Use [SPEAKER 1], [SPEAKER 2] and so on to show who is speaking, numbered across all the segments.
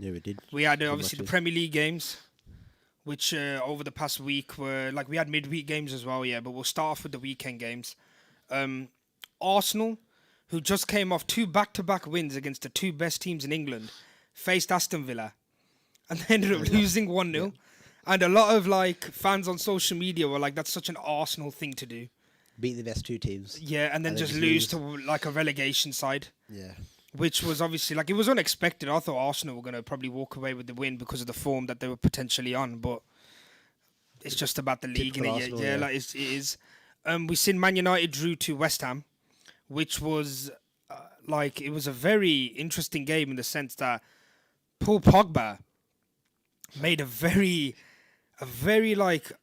[SPEAKER 1] Yeah, we did.
[SPEAKER 2] We had
[SPEAKER 1] Good
[SPEAKER 2] obviously the
[SPEAKER 1] matches.
[SPEAKER 2] Premier League games, which over the past week were like we had midweek games as well, yeah. But we'll start off with the weekend games. Um, Arsenal, who just came off two back-to-back wins against the two best teams in England, faced Aston Villa and they ended up losing 1-0. And a lot of like fans on social media were like, "That's such an Arsenal thing to do."
[SPEAKER 1] Beat the best two teams.
[SPEAKER 2] Yeah, and then just lose to like a relegation side.
[SPEAKER 1] Yeah.
[SPEAKER 2] Which was obviously like it was unexpected. I thought Arsenal were going to probably walk away with the win because of the form that they were potentially on, but it's just about the league,
[SPEAKER 1] Typical
[SPEAKER 2] innit?
[SPEAKER 1] Arsenal,
[SPEAKER 2] Yeah,
[SPEAKER 1] yeah.
[SPEAKER 2] like it is. We seen Man United drew to West Ham, which was like it was a very interesting game in the sense that Paul Pogba made a very like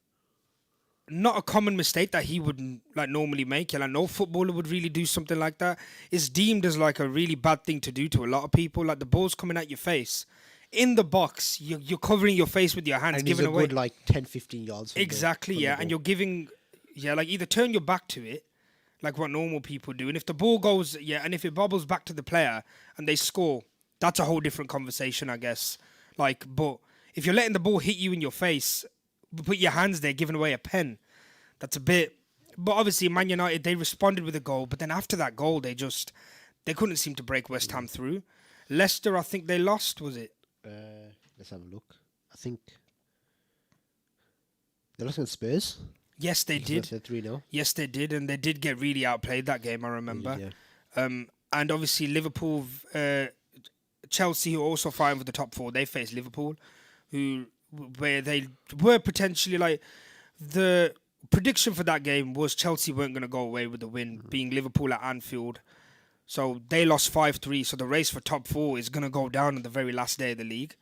[SPEAKER 2] not a common mistake that he would like normally make. Yeah, like no footballer would really do something like that. It's deemed as like a really bad thing to do to a lot of people. Like the ball's coming at your face. In the box, you're covering your face with your hands,
[SPEAKER 1] And he's
[SPEAKER 2] giving
[SPEAKER 1] a
[SPEAKER 2] away.
[SPEAKER 1] good like 10, 15 yards. From
[SPEAKER 2] Exactly,
[SPEAKER 1] the
[SPEAKER 2] yeah.
[SPEAKER 1] ball.
[SPEAKER 2] And you're giving, yeah, like either turn your back to it, like what normal people do. And if the ball goes, yeah, and if it bobbles back to the player and they score, that's a whole different conversation, I guess. Like, but if you're letting the ball hit you in your face, put your hands there, giving away a pen, that's a bit. But obviously, Man United, they responded with a goal. But then after that goal, they couldn't seem to break West Ham through. Leicester, I think they lost, was it?
[SPEAKER 1] Let's have a look. I think they lost against Spurs.
[SPEAKER 2] Yes, they did.
[SPEAKER 1] 3-0.
[SPEAKER 2] Yes, they did, and they did get really outplayed that game. I remember.
[SPEAKER 1] Yeah.
[SPEAKER 2] And obviously Liverpool, Chelsea, who are also fighting for the top four, they faced Liverpool, where they were potentially like the prediction for that game was Chelsea weren't going to go away with the win, being Liverpool at Anfield. So they lost 5-3. So the race for top four is going to go down on the very last day of the league.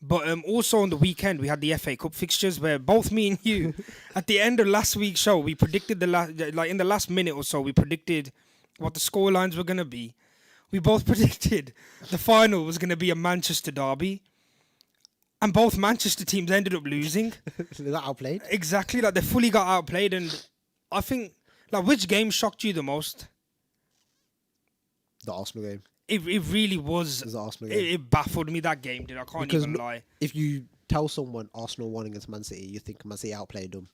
[SPEAKER 2] But also on the weekend, we had the FA Cup fixtures where both me and you, at the end of last week's show, we predicted in the last minute or so, we predicted what the scorelines were going to be. We both predicted the final was going to be a Manchester derby. And both Manchester teams ended up losing.
[SPEAKER 1] They got outplayed.
[SPEAKER 2] Exactly, like they fully got outplayed. And I think, like, which game shocked you the most?
[SPEAKER 1] The Arsenal game.
[SPEAKER 2] It really was.
[SPEAKER 1] It was the Arsenal game.
[SPEAKER 2] It baffled me, that game, did I? Can't
[SPEAKER 1] Because
[SPEAKER 2] even lie.
[SPEAKER 1] if you tell someone Arsenal won against Man City, you think Man City outplayed them.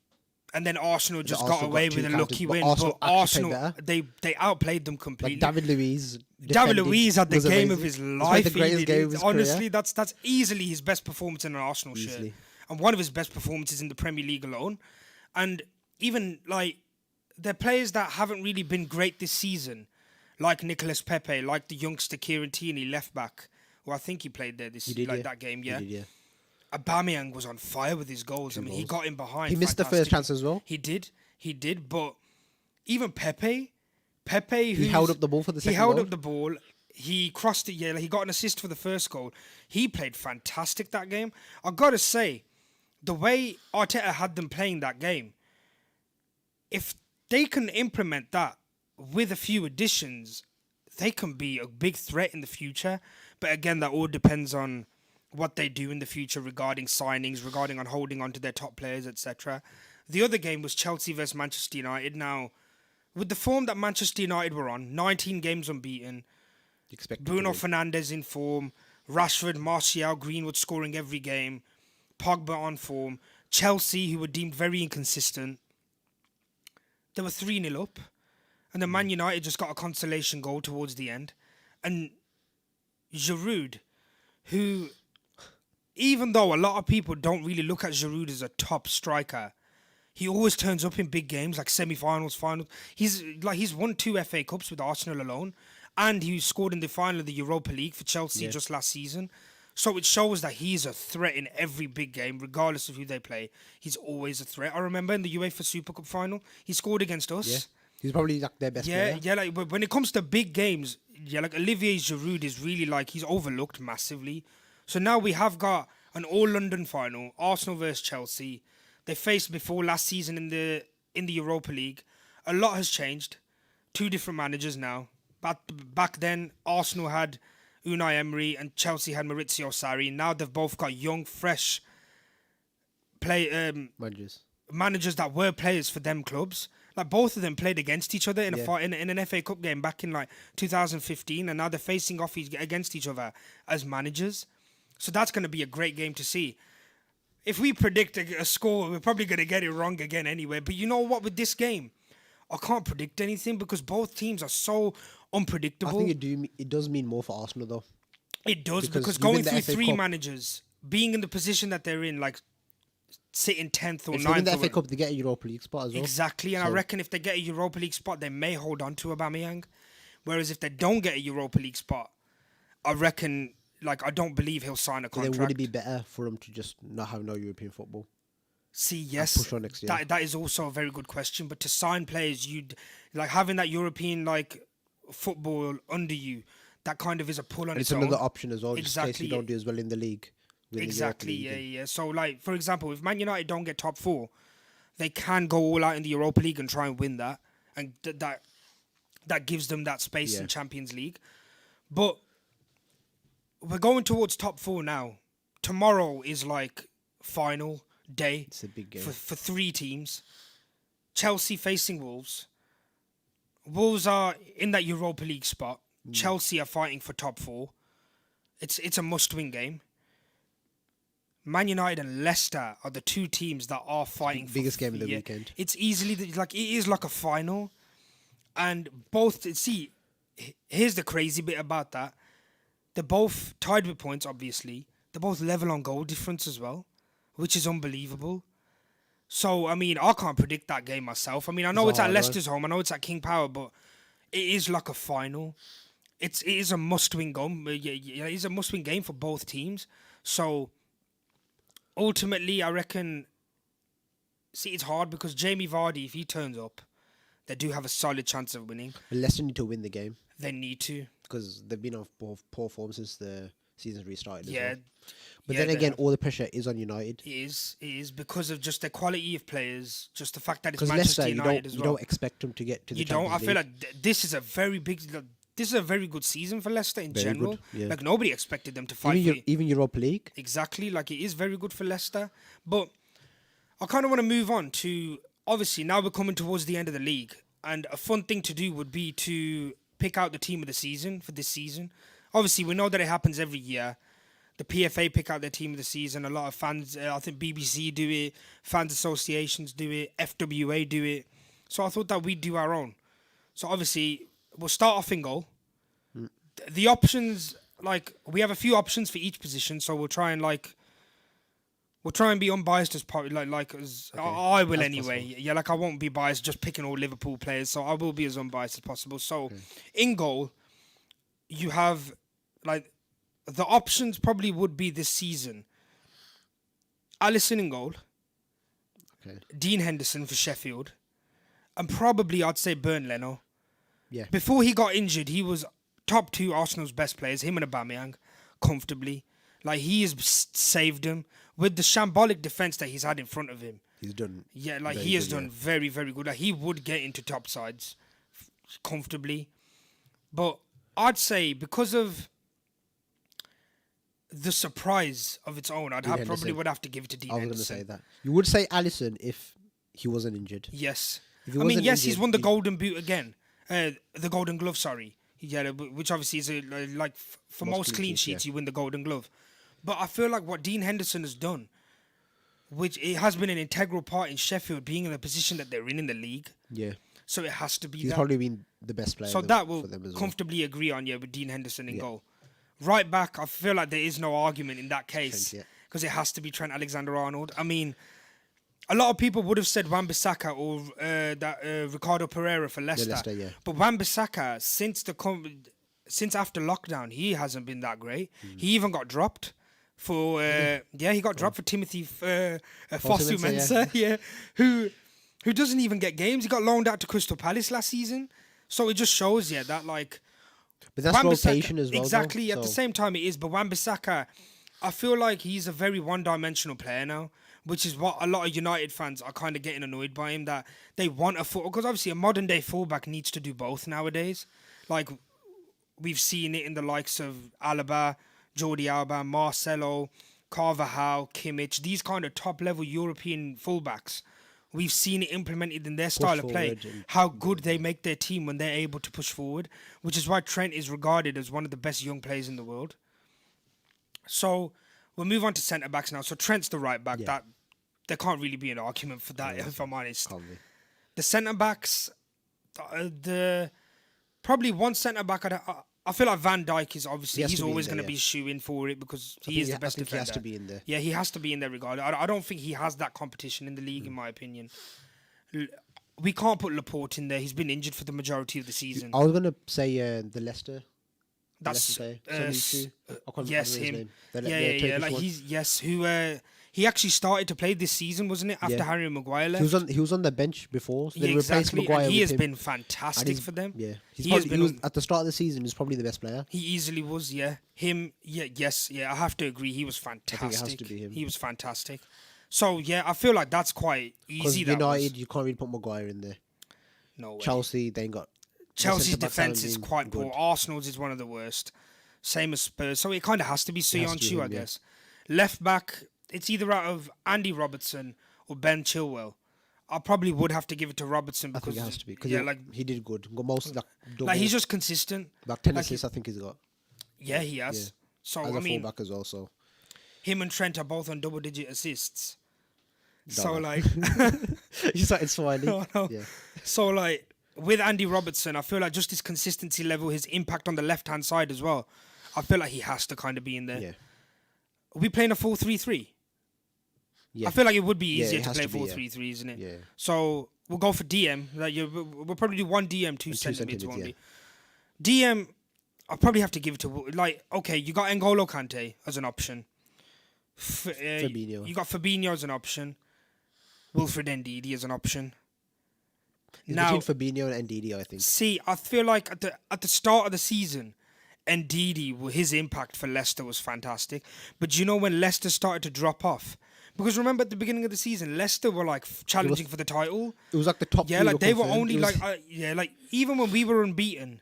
[SPEAKER 2] And then Arsenal just got
[SPEAKER 1] Arsenal
[SPEAKER 2] away
[SPEAKER 1] got
[SPEAKER 2] with
[SPEAKER 1] two
[SPEAKER 2] a lucky
[SPEAKER 1] counters, but
[SPEAKER 2] win.
[SPEAKER 1] Arsenal
[SPEAKER 2] But
[SPEAKER 1] actually
[SPEAKER 2] Arsenal,
[SPEAKER 1] played
[SPEAKER 2] they outplayed them completely.
[SPEAKER 1] Like David Luiz.
[SPEAKER 2] David
[SPEAKER 1] defending
[SPEAKER 2] Luiz had the
[SPEAKER 1] was
[SPEAKER 2] game
[SPEAKER 1] amazing.
[SPEAKER 2] of his
[SPEAKER 1] It's like
[SPEAKER 2] life.
[SPEAKER 1] the greatest game of his
[SPEAKER 2] Honestly,
[SPEAKER 1] career.
[SPEAKER 2] that's easily his best performance in an Arsenal shirt.
[SPEAKER 1] Easily.
[SPEAKER 2] And one of his best performances in the Premier League alone. And even, like, the players that haven't really been great this season, like Nicolas Pepe, like the youngster Kieran Tierney, left back, who I think he played there that game, yeah.
[SPEAKER 1] He did, yeah.
[SPEAKER 2] Aubameyang was on fire with his goals. I mean, he got in behind.
[SPEAKER 1] He missed the first chance as well.
[SPEAKER 2] He did, but even Pepe,
[SPEAKER 1] He held up the ball for the second
[SPEAKER 2] He held
[SPEAKER 1] goal.
[SPEAKER 2] up the ball. He crossed it, yeah. He got an assist for the first goal. He played fantastic that game. I gotta say, the way Arteta had them playing that game, if they can implement that with a few additions, they can be a big threat in the future. But again, that all depends on what they do in the future regarding signings, regarding on holding on to their top players, etc. The other game was Chelsea versus Manchester United. Now, with the form that Manchester United were on, 19 games unbeaten, Bruno Fernandes in form, Rashford, Martial, Greenwood scoring every game, Pogba on form, Chelsea, who were deemed very inconsistent, they were 3-0 up, and then Man United just got a consolation goal towards the end. And Giroud, who, even though a lot of people don't really look at Giroud as a top striker, he always turns up in big games like semi-finals, finals. He's won 2 FA Cups with Arsenal alone, and he scored in the final of the Europa League for Chelsea just last season. So it shows that he's a threat in every big game, regardless of who they play. He's always a threat. I remember in the UEFA Super Cup final, he scored against us.
[SPEAKER 1] Yeah. He's probably like their best player.
[SPEAKER 2] Yeah, like but when it comes to big games, like Olivier Giroud is really like he's overlooked massively. So now we have got an all-London final, Arsenal versus Chelsea. They faced before last season in the Europa League. A lot has changed. 2 different managers now. Back then, Arsenal had Unai Emery and Chelsea had Maurizio Sarri. Now they've both got young, fresh managers that were players for them clubs. Like both of them played against each other in a fight in an FA Cup game back in like 2015, and now they're facing off against each other as managers. So that's going to be a great game to see. If we predict a score, we're probably going to get it wrong again anyway. But you know what? With this game, I can't predict anything because both teams are so
[SPEAKER 1] I
[SPEAKER 2] unpredictable.
[SPEAKER 1] think it does mean more for Arsenal though.
[SPEAKER 2] It does because
[SPEAKER 1] Because you
[SPEAKER 2] going
[SPEAKER 1] win the
[SPEAKER 2] through
[SPEAKER 1] FA
[SPEAKER 2] three
[SPEAKER 1] Cup.
[SPEAKER 2] managers, being in the position that they're in, like sitting 10th or
[SPEAKER 1] If they win
[SPEAKER 2] 9th.
[SPEAKER 1] the
[SPEAKER 2] or
[SPEAKER 1] FA Cup, they get a Europa League spot as well.
[SPEAKER 2] Exactly, and I
[SPEAKER 1] So-
[SPEAKER 2] reckon if they get a Europa League spot, they may hold on to Aubameyang. Whereas if they don't get a Europa League spot, I reckon, like, I don't believe he'll sign a
[SPEAKER 1] But then
[SPEAKER 2] contract.
[SPEAKER 1] would it be better for them to just not have no European football?
[SPEAKER 2] See, yes,
[SPEAKER 1] push on next year?
[SPEAKER 2] that is also a very good question. But to sign players, you'd like having that European like football under you. That kind of is a pull on
[SPEAKER 1] And it's
[SPEAKER 2] its
[SPEAKER 1] another
[SPEAKER 2] own.
[SPEAKER 1] option as well, just in case
[SPEAKER 2] Exactly,
[SPEAKER 1] you don't do as well in the league. win the Europa
[SPEAKER 2] Exactly,
[SPEAKER 1] League
[SPEAKER 2] yeah,
[SPEAKER 1] and-
[SPEAKER 2] yeah. So, like, for example, if Man United don't get top four, they can go all out in the Europa League and try and win that, and that gives them that space
[SPEAKER 1] Yeah.
[SPEAKER 2] in Champions League. But we're going towards top four now. Tomorrow is like final day
[SPEAKER 1] It's a big game.
[SPEAKER 2] for three teams. Chelsea facing Wolves. Wolves are in that Europa League spot. Chelsea are fighting for top four. It's a must-win game. Man United and Leicester are the two teams that are fighting for
[SPEAKER 1] biggest game of the weekend.
[SPEAKER 2] It's easily like it is like a final, and both. See, here's the crazy bit about that: they're both tied with points. Obviously, they're both level on goal difference as well, which is unbelievable. So I mean, I can't predict that game myself. I mean, I know it's
[SPEAKER 1] a
[SPEAKER 2] at
[SPEAKER 1] hard
[SPEAKER 2] Leicester's home. I know it's at King Power, but it is like a final. It is a must-win game. Yeah, it is a must-win game for both teams. So ultimately, I reckon. See, it's hard because Jamie Vardy, if he turns up, they do have a solid chance of winning.
[SPEAKER 1] But Leicester need to win the game
[SPEAKER 2] They need to.
[SPEAKER 1] because they've been on poor form since the season restarted. as
[SPEAKER 2] Yeah.
[SPEAKER 1] well. But
[SPEAKER 2] yeah,
[SPEAKER 1] then
[SPEAKER 2] they
[SPEAKER 1] again,
[SPEAKER 2] have.
[SPEAKER 1] all the pressure is on United.
[SPEAKER 2] It is because of just the quality of players, just the fact that it's
[SPEAKER 1] Because
[SPEAKER 2] Manchester
[SPEAKER 1] Leicester,
[SPEAKER 2] United as
[SPEAKER 1] you
[SPEAKER 2] well.
[SPEAKER 1] don't expect them to get to the
[SPEAKER 2] You don't. I
[SPEAKER 1] Champions
[SPEAKER 2] feel
[SPEAKER 1] League.
[SPEAKER 2] like this is a very big. This is a very good season for Leicester in
[SPEAKER 1] Very
[SPEAKER 2] general.
[SPEAKER 1] good, yeah.
[SPEAKER 2] Like nobody expected them to fight
[SPEAKER 1] even,
[SPEAKER 2] for it.
[SPEAKER 1] even Europa League.
[SPEAKER 2] Exactly. Like it is very good for Leicester. But I kind of want to move on to obviously now we're coming towards the end of the league, and a fun thing to do would be to pick out the team of the season for this season. Obviously, we know that it happens every year. The PFA pick out their team of the season. A lot of fans, I think BBC do it, fans associations do it, FWA do it. So I thought that we'd do our own. So obviously, we'll start off in goal. The options, like we have a few options for each position, so we'll try and be unbiased as part, like as I will
[SPEAKER 1] that's
[SPEAKER 2] anyway.
[SPEAKER 1] possible.
[SPEAKER 2] Yeah, like I won't be biased just picking all Liverpool players, so I will be as unbiased as possible. So, in goal, you have like the options probably would be this season. Alisson in goal,
[SPEAKER 1] Okay.
[SPEAKER 2] Dean Henderson for Sheffield, and probably I'd say Bernd Leno.
[SPEAKER 1] Yeah.
[SPEAKER 2] Before he got injured, he was top two Arsenal's best players, him and Aubameyang, comfortably. Like he has saved them with the shambolic defense that he's had in front of him.
[SPEAKER 1] He's done.
[SPEAKER 2] Yeah, like
[SPEAKER 1] very
[SPEAKER 2] he has
[SPEAKER 1] good,
[SPEAKER 2] done
[SPEAKER 1] yeah.
[SPEAKER 2] very, very good. Like he would get into top sides comfortably, but I'd say because of the surprise of its own,
[SPEAKER 1] Dean
[SPEAKER 2] probably
[SPEAKER 1] Henderson.
[SPEAKER 2] would have to give it to Dean
[SPEAKER 1] I was going to
[SPEAKER 2] Henderson.
[SPEAKER 1] say that. You would say Alisson if he wasn't injured.
[SPEAKER 2] Yes,
[SPEAKER 1] If he
[SPEAKER 2] I mean
[SPEAKER 1] wasn't
[SPEAKER 2] yes, he's
[SPEAKER 1] injured,
[SPEAKER 2] won the
[SPEAKER 1] he-
[SPEAKER 2] Golden Boot again, the Golden Glove. Sorry, yeah, which obviously is like for most clean sheets,
[SPEAKER 1] yeah.
[SPEAKER 2] you win the Golden Glove. But I feel like what Dean Henderson has done, which it has been an integral part in Sheffield being in the position that they're in the league,
[SPEAKER 1] Yeah.
[SPEAKER 2] so it has to be
[SPEAKER 1] He's
[SPEAKER 2] that.
[SPEAKER 1] probably been the best player.
[SPEAKER 2] So that will
[SPEAKER 1] for them as well.
[SPEAKER 2] comfortably agree on, yeah, with Dean Henderson in
[SPEAKER 1] Yeah.
[SPEAKER 2] goal. Right back, I feel like there is no argument in that case
[SPEAKER 1] Trent, yeah.
[SPEAKER 2] because it has to be Trent Alexander-Arnold. I mean, a lot of people would have said Wan-Bissaka or Ricardo Pereira for Leicester.
[SPEAKER 1] Leicester, yeah.
[SPEAKER 2] But Wan-Bissaka, since after lockdown, he hasn't been that great.
[SPEAKER 1] Mm.
[SPEAKER 2] He even got dropped for he got dropped for Timothy Fosu
[SPEAKER 1] Mensah,
[SPEAKER 2] Mensah, yeah, who doesn't even get games. He got loaned out to Crystal Palace last season, so it just shows you that like.
[SPEAKER 1] But that's
[SPEAKER 2] Wan-Bissaka-
[SPEAKER 1] rotation as well.
[SPEAKER 2] Exactly.
[SPEAKER 1] Though,
[SPEAKER 2] At the
[SPEAKER 1] so-
[SPEAKER 2] same time, it is. But Wan-Bissaka, I feel like he's a very one-dimensional player now, which is what a lot of United fans are kind of getting annoyed by him. That they want a full, because obviously a modern-day fullback needs to do both nowadays. Like we've seen it in the likes of Alaba, Jordi Alba, Marcelo, Carvajal, Kimmich. These kind of top-level European fullbacks. We've seen it implemented in their style of play,
[SPEAKER 1] forward and-
[SPEAKER 2] how good they make their team when they're able to push forward, which is why Trent is regarded as one of the best young players in the world. So we'll move on to centre backs now. So Trent's the right back.
[SPEAKER 1] Yeah.
[SPEAKER 2] That there can't really be an argument for that, if I'm honest.
[SPEAKER 1] Can't be.
[SPEAKER 2] The centre backs, the probably one centre back. I feel like Van Dijk is obviously he's always going to be shooing for it because he is the best defender.
[SPEAKER 1] He has to be in there.
[SPEAKER 2] Yeah, he has to be in there regardless. I don't think he has that competition in the league, in my opinion. We can't put Laporte in there. He's been injured for the majority of the season.
[SPEAKER 1] I was gonna say the Leicester.
[SPEAKER 2] That's
[SPEAKER 1] yes,
[SPEAKER 2] him. Like he actually started to play this season, wasn't it? After Harry Maguire left,
[SPEAKER 1] he was on the bench before. So
[SPEAKER 2] exactly. Maguire and he has been fantastic for them.
[SPEAKER 1] Yeah, he was at the start of the season. He's probably the best player.
[SPEAKER 2] He easily was. Yeah, him. Yeah, yes. Yeah, I have to agree. He was fantastic. I think it has to be him. He was fantastic. So yeah, I feel like that's quite easy.
[SPEAKER 1] Because United, you can't really put Maguire in there.
[SPEAKER 2] No way.
[SPEAKER 1] Chelsea, they ain't got.
[SPEAKER 2] Chelsea's defense is quite poor. Arsenal's is one of the worst. Same as Spurs. So it kind of has to be Söyüncü, I guess. Left back, it's either out of Andy Robertson or Ben Chilwell. I probably would have to give it to Robertson because
[SPEAKER 1] I think it has to be because he did good. Got most
[SPEAKER 2] he's just consistent.
[SPEAKER 1] Like 10 assists, I think he's got.
[SPEAKER 2] Yeah, he has. Yeah. So
[SPEAKER 1] as a fullback as well. So
[SPEAKER 2] him and Trent are both on double-digit assists. So
[SPEAKER 1] you started smiling.
[SPEAKER 2] No. Yeah. So with Andy Robertson, I feel like just his consistency level, his impact on the left-hand side as well. I feel like he has to kind of be in there.
[SPEAKER 1] Yeah.
[SPEAKER 2] Are we playing a 4-3-3?
[SPEAKER 1] Yeah.
[SPEAKER 2] I feel like it would be easier to play 4-3-3, isn't it?
[SPEAKER 1] Yeah.
[SPEAKER 2] So we'll go for DM. We'll probably do one DM, two centre-mids, won't we? DM, I'll probably have to give it to... okay, you got N'Golo Kante as an option.
[SPEAKER 1] Fabinho.
[SPEAKER 2] You got Fabinho as an option. Wilfred Ndidi as an option.
[SPEAKER 1] Between Fabinho and Ndidi, I think.
[SPEAKER 2] See, I feel like at the start of the season, Ndidi, his impact for Leicester was fantastic. But do you know when Leicester started to drop off? Because remember at the beginning of the season, Leicester were challenging for the title.
[SPEAKER 1] It was like the top.
[SPEAKER 2] Yeah, they were only even when we were unbeaten,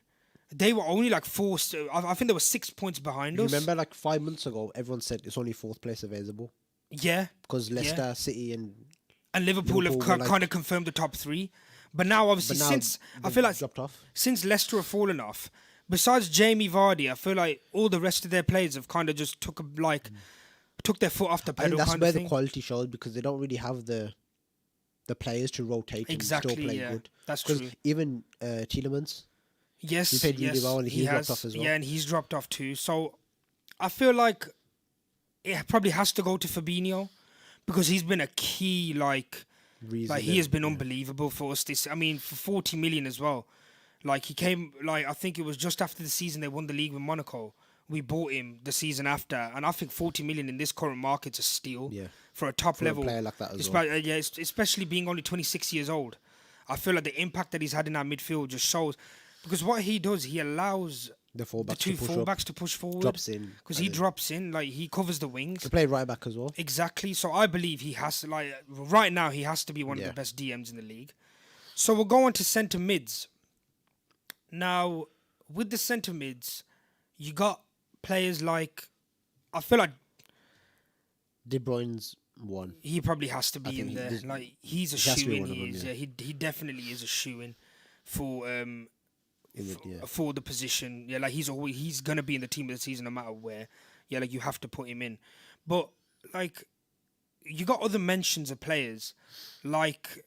[SPEAKER 2] they were only forced. I think they were 6 points behind us.
[SPEAKER 1] Remember, 5 months ago, everyone said it's only fourth place available.
[SPEAKER 2] Yeah,
[SPEAKER 1] because Leicester, City, and
[SPEAKER 2] Liverpool have kind of confirmed the top three. But now, obviously, since I feel like
[SPEAKER 1] dropped off.
[SPEAKER 2] Since Leicester have fallen off, besides Jamie Vardy, I feel like all the rest of their players have kind of just took their foot off the pedal.
[SPEAKER 1] That's where the quality shows because they don't really have the players to rotate and still play good.
[SPEAKER 2] That's true.
[SPEAKER 1] Even Tielemans,
[SPEAKER 2] he played really well and
[SPEAKER 1] he dropped off as well.
[SPEAKER 2] Yeah, and he's dropped off too. So I feel like it probably has to go to Fabinho because he's been a key he has been unbelievable for us for 40 million as well. He came I think it was just after the season they won the league with Monaco. We bought him the season after, and I think 40 million in this current market's a steal for a top level
[SPEAKER 1] player like that as well.
[SPEAKER 2] Especially being only 26 years old. I feel like the impact that he's had in our midfield just shows because what he does, he allows the two fullbacks to push forward.
[SPEAKER 1] Drops in.
[SPEAKER 2] Because he drops in, he covers the wings.
[SPEAKER 1] To play right back as well.
[SPEAKER 2] Exactly. So I believe he has to, right now, he has to be one of the best DMs in the league. So we'll go on to centre mids. Now, with the centre mids, you got players I feel like
[SPEAKER 1] De Bruyne's one.
[SPEAKER 2] He probably has to be in there. He's a shoe-in. He definitely is a shoe-in for for the position. Yeah, he's gonna be in the team of the season no matter where. Yeah, you have to put him in. But you got other mentions of players like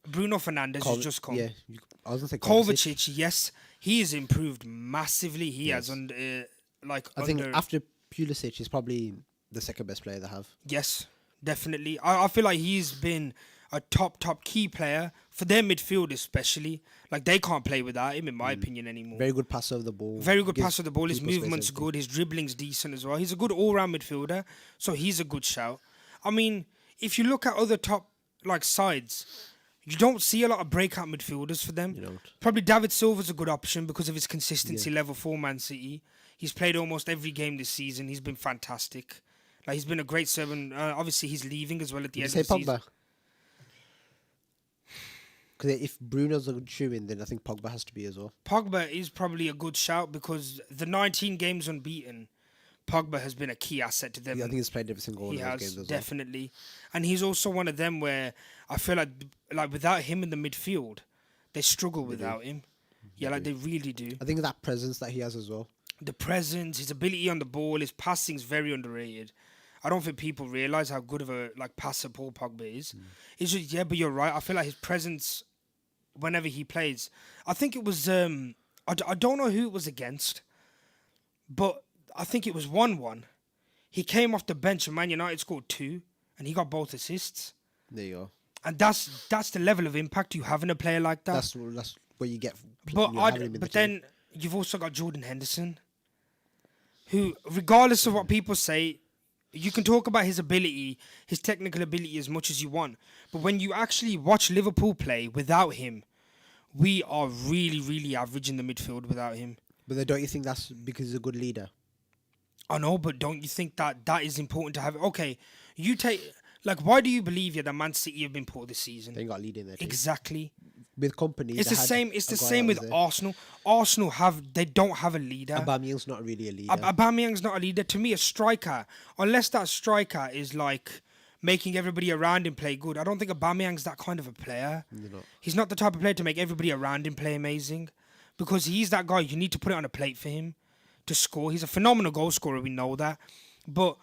[SPEAKER 2] Bruno Fernandes who's just come.
[SPEAKER 1] Yeah, I was gonna say
[SPEAKER 2] Kovacic. Yes, he has improved massively. He has I
[SPEAKER 1] think after Pulisic, he's probably the second best player they have.
[SPEAKER 2] Yes, definitely. I feel like he's been a top key player for their midfield especially. They can't play without him in my opinion anymore.
[SPEAKER 1] Very good passer of the ball.
[SPEAKER 2] His movement's good. His dribbling's decent as well. He's a good all-round midfielder, so he's a good shout. I mean, if you look at other top sides, you don't see a lot of breakout midfielders for them.
[SPEAKER 1] You don't.
[SPEAKER 2] Probably David Silva's a good option because of his consistency level for Man City. He's played almost every game this season. He's been fantastic. He's been a great servant. Obviously, he's leaving as well at the end of the season.
[SPEAKER 1] Because if Bruno's a good shoe-in, then I think Pogba has to be as well.
[SPEAKER 2] Pogba is probably a good shout because the 19 games unbeaten, Pogba has been a key asset to them.
[SPEAKER 1] Yeah, I think he's played every single one of those games as well.
[SPEAKER 2] Definitely. And he's also one of them where I feel like without him in the midfield, they struggle without him. Yeah, they really do.
[SPEAKER 1] I think that presence that he has as well.
[SPEAKER 2] the presence, his ability on the ball, his passing's very underrated. I don't think people realize how good of a passer Paul Pogba is. It's just but you're right. I feel like his presence whenever he plays. I think it was I don't know who it was against, but I think it was 1-1. He came off the bench and Man United scored 2, and he got both assists.
[SPEAKER 1] There you go.
[SPEAKER 2] And that's the level of impact you have in a player like that.
[SPEAKER 1] That's what you get.
[SPEAKER 2] But then you've also got Jordan Henderson, who, regardless of what people say, you can talk about his ability, his technical ability as much as you want. But when you actually watch Liverpool play without him, we are really, really average in the midfield without him.
[SPEAKER 1] But then don't you think that's because he's a good leader?
[SPEAKER 2] I know, but don't you think that is important to have? Okay, you take... why do you believe that Man City have been poor this season?
[SPEAKER 1] They got a lead in there too.
[SPEAKER 2] Exactly.
[SPEAKER 1] With company,
[SPEAKER 2] it's the same. It's the same with Arsenal. Arsenal don't have a leader.
[SPEAKER 1] Aubameyang's not really a leader.
[SPEAKER 2] Aubameyang's not a leader. To me, a striker, unless that striker is making everybody around him play good, I don't think Aubameyang's that kind of a player. He's not the type of player to make everybody around him play amazing, because he's that guy. You need to put it on a plate for him to score. He's a phenomenal goal scorer. We know that, but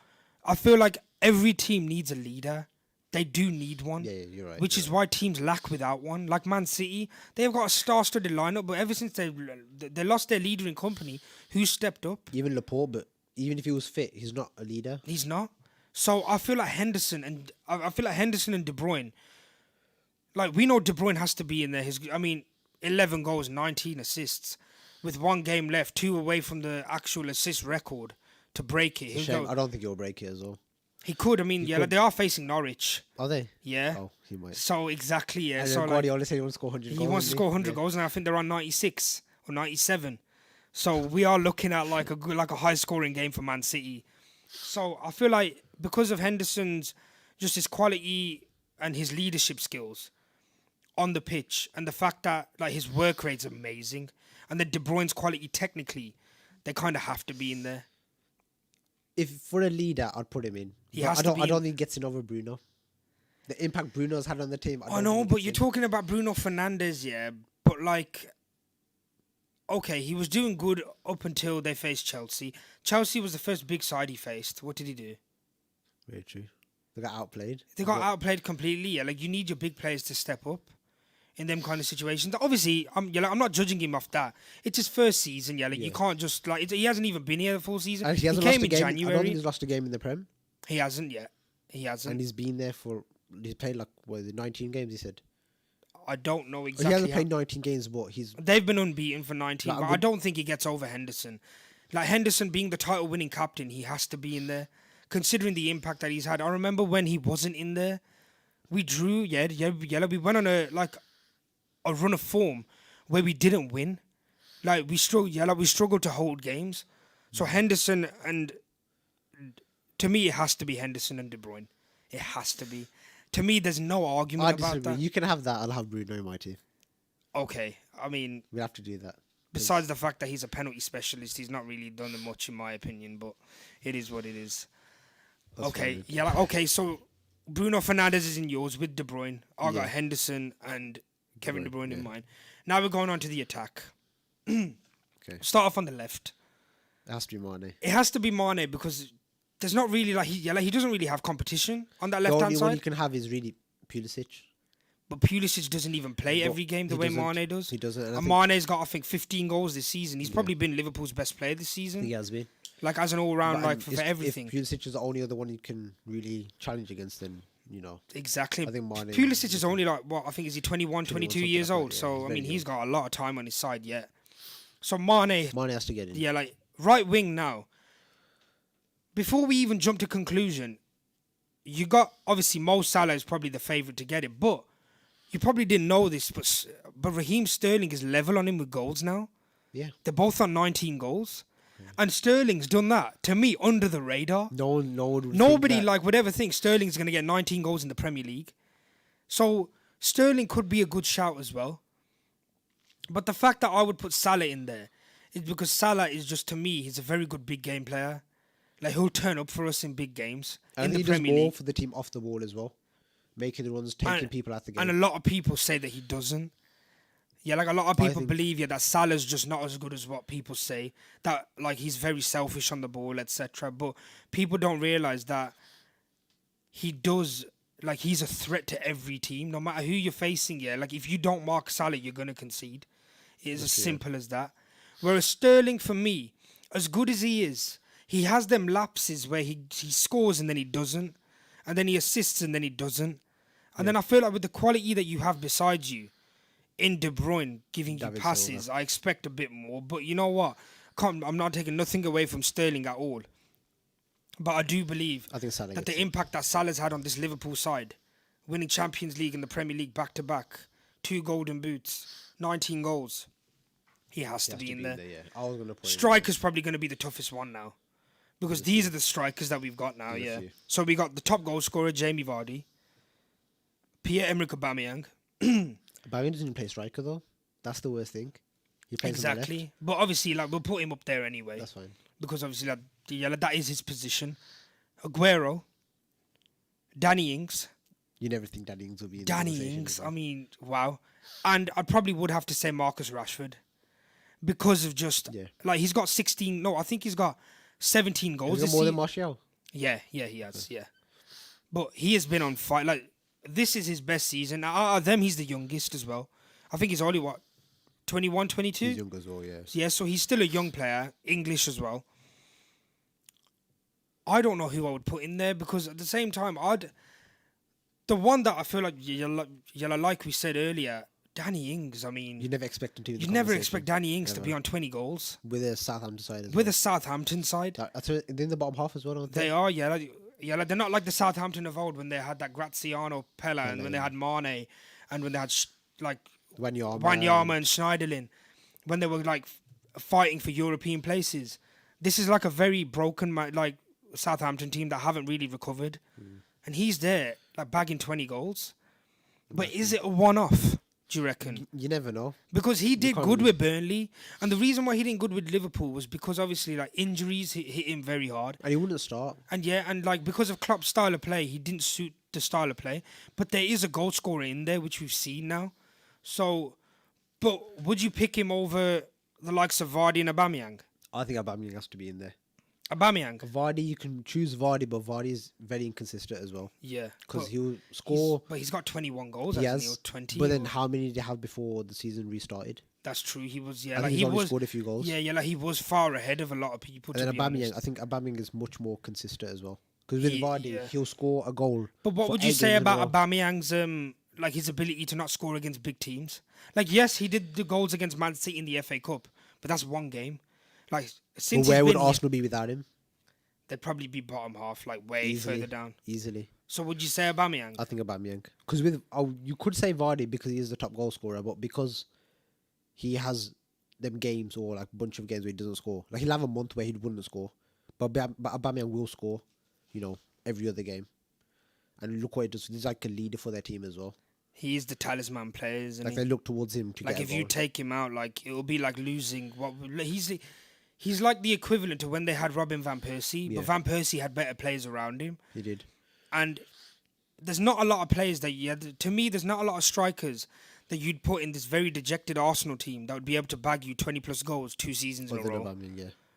[SPEAKER 2] I feel like every team needs a leader. They do need one.
[SPEAKER 1] Yeah, you're right.
[SPEAKER 2] Which is why teams lack without one. Like Man City, they've got a star-studded lineup, but ever since they lost their leader in company, who stepped up?
[SPEAKER 1] Even Laporte, but even if he was fit, he's not a leader.
[SPEAKER 2] He's not. So I feel like Henderson and De Bruyne. We know De Bruyne has to be in there. 11 goals, 19 assists, with 1 game left, 2 away from the actual assist record to break it.
[SPEAKER 1] I don't think he'll break it as well.
[SPEAKER 2] He could. They are facing Norwich.
[SPEAKER 1] Are they?
[SPEAKER 2] Yeah.
[SPEAKER 1] Oh, he might.
[SPEAKER 2] So, exactly, yeah.
[SPEAKER 1] And
[SPEAKER 2] so,
[SPEAKER 1] Guardiola said he wants to score 100 goals.
[SPEAKER 2] He wants to score 100 goals, and I think they're on 96 or 97. So, we are looking at a high-scoring game for Man City. So, I feel like because of Henderson's, just his quality and his leadership skills on the pitch, and the fact that his work rate's amazing, and then De Bruyne's quality technically, they kind of have to be in there.
[SPEAKER 1] If for a leader, I'd put him in. I don't think he gets in over Bruno. The impact Bruno's had on the team.
[SPEAKER 2] I know, but you're talking about Bruno Fernandes, yeah. But okay, he was doing good up until they faced Chelsea. Chelsea was the first big side he faced. What did he do?
[SPEAKER 1] Very true. They got outplayed.
[SPEAKER 2] They got outplayed completely. Yeah, you need your big players to step up in them kind of situations. Obviously, I'm not judging him off that. It's his first season. Yeah, you can't just he hasn't even been here the full season.
[SPEAKER 1] He came in January. I don't think he's lost a game in the Prem.
[SPEAKER 2] He hasn't yet. He hasn't.
[SPEAKER 1] And he's been there he's played 19 games. He said.
[SPEAKER 2] I don't know exactly.
[SPEAKER 1] He hasn't played 19 games, but
[SPEAKER 2] they've been unbeaten for 19. But I don't think he gets over Henderson. Henderson being the title-winning captain, he has to be in there, considering the impact that he's had. I remember when he wasn't in there, we drew. Yeah. We went on a run of form where we didn't win. We struggled to hold games. So Henderson, and to me it has to be Henderson and De Bruyne. It has to be. To me, there's no argument about that.
[SPEAKER 1] You can have that. I'll have Bruno in my team.
[SPEAKER 2] Okay.
[SPEAKER 1] We have to do that.
[SPEAKER 2] Besides the fact that he's a penalty specialist, he's not really done much in my opinion, but it is what it is. That's okay. Yeah. Okay. So Bruno Fernandes is in yours with De Bruyne. I got Henderson and Kevin De Bruyne in mine. Now we're going on to the attack.
[SPEAKER 1] Okay.
[SPEAKER 2] Start off on the left.
[SPEAKER 1] It has to be Mane.
[SPEAKER 2] It has to be Mane because there's not really he doesn't really have competition on that left hand side.
[SPEAKER 1] The only one you can have is really Pulisic.
[SPEAKER 2] But Pulisic doesn't even play every game the way Mane does.
[SPEAKER 1] He doesn't.
[SPEAKER 2] And Mane's got 15 goals this season. He's probably been Liverpool's best player this season.
[SPEAKER 1] He has been.
[SPEAKER 2] As an all round for everything.
[SPEAKER 1] If Pulisic is the only other one you can really challenge against, then
[SPEAKER 2] Exactly.
[SPEAKER 1] I think Mane.
[SPEAKER 2] Pulisic is only I think is he 21, 22 years old. So he's got a lot of time on his side yet. So Mane
[SPEAKER 1] has to get in.
[SPEAKER 2] Yeah, right wing now. Before we even jump to conclusion, you got obviously Mo Salah is probably the favourite to get it, but you probably didn't know this, but Raheem Sterling is level on him with goals now.
[SPEAKER 1] Yeah,
[SPEAKER 2] they're both on 19 goals, and Sterling's done that to me under the radar. Nobody would ever think Sterling's going to get 19 goals in the Premier League, so Sterling could be a good shout as well. But the fact that I would put Salah in there is because Salah is just, to me, he's a very good big game player. He'll turn up for us in big games in the Premier League. And he does more
[SPEAKER 1] for the team off the ball as well. Making the runs, taking people out the game.
[SPEAKER 2] And a lot of people say that he doesn't. Yeah, like a lot of people believe that Salah's just not as good as what people say. That like he's very selfish on the ball, etc. But people don't realize that he does. Like he's a threat to every team, no matter who you're facing. Yeah, like if you don't mark Salah, you're gonna concede. It is as simple as that. Whereas Sterling, for me, as good as he is, he has them lapses where he scores and then he doesn't, and then he assists and then he doesn't, and then I feel like with the quality that you have beside you, in De Bruyne giving you passes, I expect a bit more. But you know what? I'm not taking nothing away from Sterling at all. But I do believe that the impact that Salah's had on this Liverpool side, winning Champions League and the Premier League back-to-back, 2 golden boots, 19 goals, he has to be in there.
[SPEAKER 1] I was gonna put
[SPEAKER 2] Striker's probably going to be the toughest one now. Because these are the strikers that we've got now, So we got the top goal scorer, Jamie Vardy, Pierre-Emerick Aubameyang.
[SPEAKER 1] Aubameyang doesn't play striker though. That's the worst thing. He plays
[SPEAKER 2] exactly. On the left. But obviously, like we'll put him up there anyway.
[SPEAKER 1] That's fine.
[SPEAKER 2] Because obviously, like, that is his position. Aguero, Danny Ings.
[SPEAKER 1] You never think Danny Ings will be in
[SPEAKER 2] Danny Ings, I mean, wow. And I probably would have to say Marcus Rashford. Because of just, like, he's got 16, no, I think he's got 17 goals.
[SPEAKER 1] He's got more than Martial.
[SPEAKER 2] Yeah, he has, But he has been on fire. Like, this is his best season. Out of them, he's the youngest as well. I think he's only, 21, 22?
[SPEAKER 1] He's young as well, yeah.
[SPEAKER 2] Yeah, so he's still a young player, English as well. I don't know who I would put in there because at the same time, the one that I feel like, like we said earlier, Danny Ings, I mean...
[SPEAKER 1] You never expect him to.
[SPEAKER 2] You never expect Danny Ings to be on 20 goals.
[SPEAKER 1] With a Southampton side as well.
[SPEAKER 2] With a Southampton side.
[SPEAKER 1] They're in the bottom half as well, aren't they?
[SPEAKER 2] They are, yeah. Like, they're not like the Southampton of old when they had that Graziano, Pella, and when they had Mane, and when they had, Wanyama and Schneiderlin, when they were, like, fighting for European places. This is, like, a very broken, like, Southampton team that haven't really recovered. And he's there, like, bagging 20 goals. But is it a one-off? Do you reckon?
[SPEAKER 1] You never know.
[SPEAKER 2] Because he did good with Burnley. And the reason why he didn't good with Liverpool was because obviously like injuries hit him very hard.
[SPEAKER 1] And he wouldn't start.
[SPEAKER 2] And like because of Klopp's style of play, he didn't suit the style of play. But there is a goal scorer in there, which we've seen now. So, but would you pick him over the likes of Vardy and Aubameyang?
[SPEAKER 1] I think Aubameyang has to be in there.
[SPEAKER 2] Aubameyang?
[SPEAKER 1] Vardy, you can choose Vardy, but Vardy is very inconsistent as well.
[SPEAKER 2] Yeah.
[SPEAKER 1] Because he'll score...
[SPEAKER 2] But he's got 21 goals,
[SPEAKER 1] he
[SPEAKER 2] hasn't he?
[SPEAKER 1] has,
[SPEAKER 2] Or 20.
[SPEAKER 1] But then how many did he have before the season restarted?
[SPEAKER 2] That's true. He was,
[SPEAKER 1] I think he's only scored a few goals.
[SPEAKER 2] Yeah, like he was far ahead of a lot of people,
[SPEAKER 1] and then Aubameyang, I think Aubameyang is much more consistent as well. Because with Vardy, he'll score a goal.
[SPEAKER 2] But what would you say about Aubameyang's like his ability to not score against big teams? Like, yes, he did the goals against Man City in the FA Cup, but that's one game. Like, since
[SPEAKER 1] where would Arsenal be without him?
[SPEAKER 2] They'd probably be bottom half, like way further down.
[SPEAKER 1] Easily.
[SPEAKER 2] So would you say Aubameyang?
[SPEAKER 1] I think Aubameyang. Because you could say Vardy because he is the top goal scorer, but because he has them games or like a bunch of games where he doesn't score. Like he'll have a month where he wouldn't score. But Aubameyang will score, every other game. And look what he does. He's like a leader for their team as well.
[SPEAKER 2] He is the talisman player, isn't he?
[SPEAKER 1] They look towards him to
[SPEAKER 2] like
[SPEAKER 1] get
[SPEAKER 2] if you take him out, like it will be like losing. He's like the equivalent to when they had Robin van Persie, but Van Persie had better players around him.
[SPEAKER 1] He did.
[SPEAKER 2] And there's not a lot of players to me, there's not a lot of strikers that you'd put in this very dejected Arsenal team that would be able to bag you 20 plus goals 2 seasons in a row.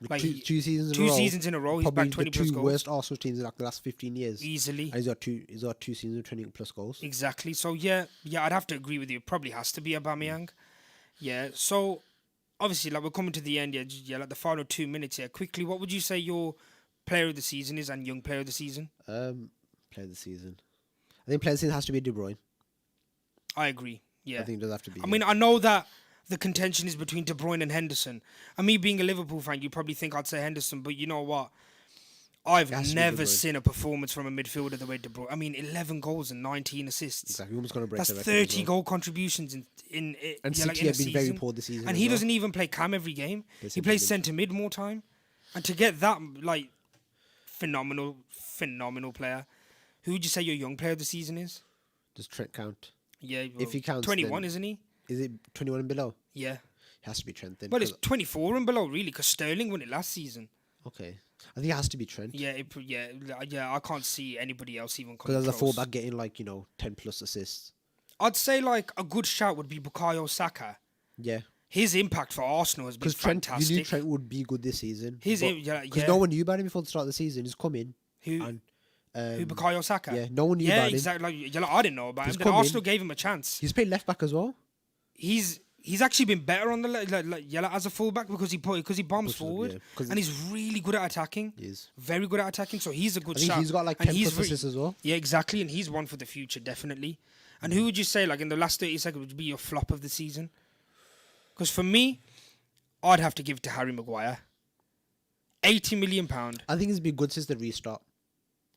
[SPEAKER 1] Like two seasons in a row.
[SPEAKER 2] He's bagged 20 plus goals.
[SPEAKER 1] The two worst Arsenal teams in like the last 15 years.
[SPEAKER 2] Easily.
[SPEAKER 1] And he's got 2 seasons of 20 plus goals.
[SPEAKER 2] Exactly. So yeah, I'd have to agree with you. It probably has to be Aubameyang. Yeah. So obviously, like we're coming to the end. Like the final 2 minutes here. Quickly, what would you say your player of the season is and young player of the season?
[SPEAKER 1] Player of the season. I think player of the season has to be De Bruyne.
[SPEAKER 2] I agree. Yeah.
[SPEAKER 1] I think it does have to be.
[SPEAKER 2] I mean, I know that the contention is between De Bruyne and Henderson. And me being a Liverpool fan, you probably think I'd say Henderson, but you know what? I've never seen a performance from a midfielder the way De Bruyne. I mean, 11 goals and 19 assists.
[SPEAKER 1] Exactly. Almost going to break
[SPEAKER 2] That's 30 goal contributions in
[SPEAKER 1] and City have been very poor this season.
[SPEAKER 2] And he doesn't even play cam every game. He plays centre mid more time. And to get that, like, phenomenal player. Who would you say your young player of the season is?
[SPEAKER 1] Does Trent count?
[SPEAKER 2] Yeah. Well,
[SPEAKER 1] if he counts,
[SPEAKER 2] 21, isn't he?
[SPEAKER 1] Is it 21 and below?
[SPEAKER 2] Yeah.
[SPEAKER 1] It has to be Trent then.
[SPEAKER 2] Well, it's 24 and below, really, because Sterling won it last season.
[SPEAKER 1] Okay. I think it has to be Trent.
[SPEAKER 2] Yeah, I can't see anybody else even coming close.
[SPEAKER 1] Because as a fullback getting 10 plus assists.
[SPEAKER 2] I'd say like a good shout would be Bukayo Saka
[SPEAKER 1] Yeah.
[SPEAKER 2] His impact for Arsenal has been
[SPEAKER 1] Because Trent, you
[SPEAKER 2] fantastic.
[SPEAKER 1] knew Trent would be good this season.
[SPEAKER 2] His
[SPEAKER 1] Because no one knew about him before the start of the season. He's come in.
[SPEAKER 2] Who?
[SPEAKER 1] And,
[SPEAKER 2] Who, Bukayo Saka?
[SPEAKER 1] Yeah, no one knew
[SPEAKER 2] Yeah,
[SPEAKER 1] about him.
[SPEAKER 2] exactly. Like, I didn't know about
[SPEAKER 1] He's
[SPEAKER 2] him. Then
[SPEAKER 1] come in.
[SPEAKER 2] Arsenal gave him a chance.
[SPEAKER 1] He's played left back as well.
[SPEAKER 2] He's actually been better on the as a fullback because he bombs forward, and he's really good at attacking.
[SPEAKER 1] He is.
[SPEAKER 2] Very good at attacking, so he's a good
[SPEAKER 1] I think
[SPEAKER 2] shot.
[SPEAKER 1] he's got like
[SPEAKER 2] And
[SPEAKER 1] 10
[SPEAKER 2] he's
[SPEAKER 1] plus assists as well.
[SPEAKER 2] Yeah, exactly, and he's one for the future, definitely. And who would you say, like, in the last 30 seconds would be your flop of the season? Because for me, I'd have to give it to Harry Maguire. £80 million.
[SPEAKER 1] I think he's been good since the restart.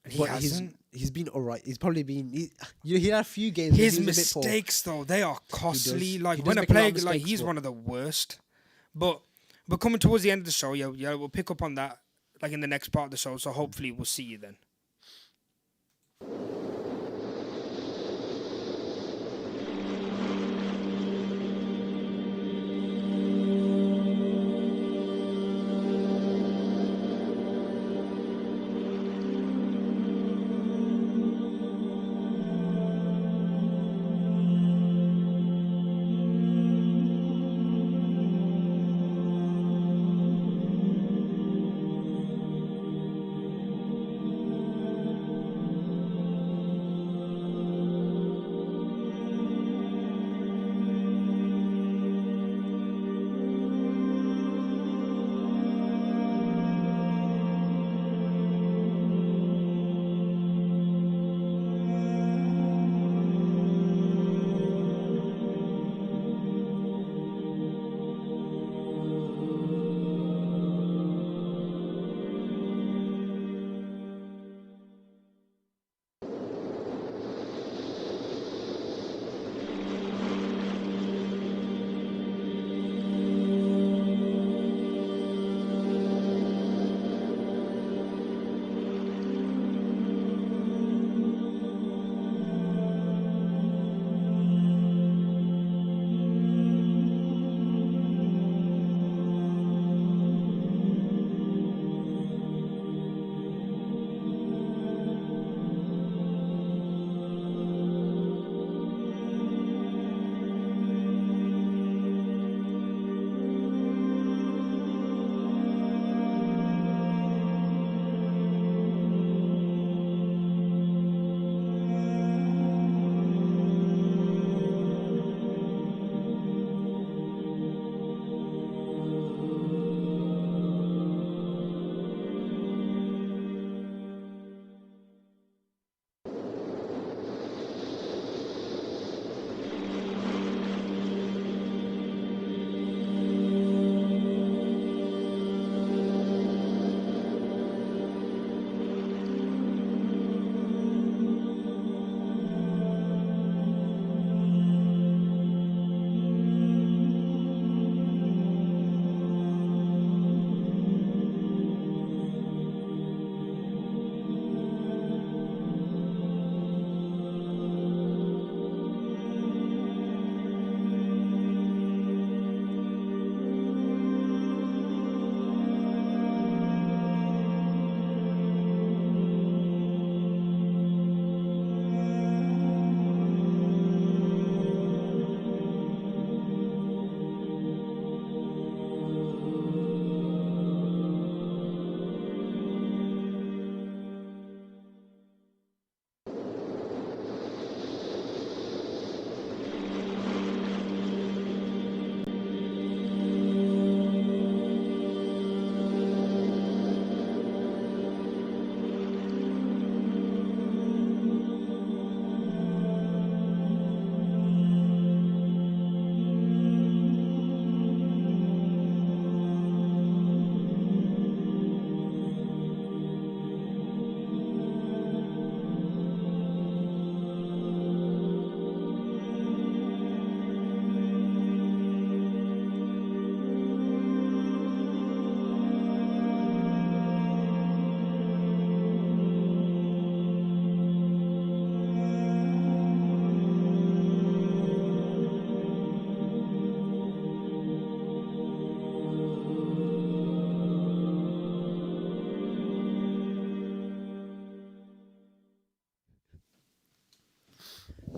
[SPEAKER 2] And he
[SPEAKER 1] But
[SPEAKER 2] hasn't.
[SPEAKER 1] he's been alright. He's probably been. He had a few games.
[SPEAKER 2] His
[SPEAKER 1] where he was a bit poor.
[SPEAKER 2] mistakes, though, they are costly.
[SPEAKER 1] He
[SPEAKER 2] Like,
[SPEAKER 1] does
[SPEAKER 2] when a
[SPEAKER 1] make a lot
[SPEAKER 2] player,
[SPEAKER 1] of
[SPEAKER 2] like,
[SPEAKER 1] mistakes,
[SPEAKER 2] he's
[SPEAKER 1] but-
[SPEAKER 2] one of the worst. But we're coming towards the end of the show. Yeah, we'll pick up on that, like, in the next part of the show. So hopefully we'll see you then.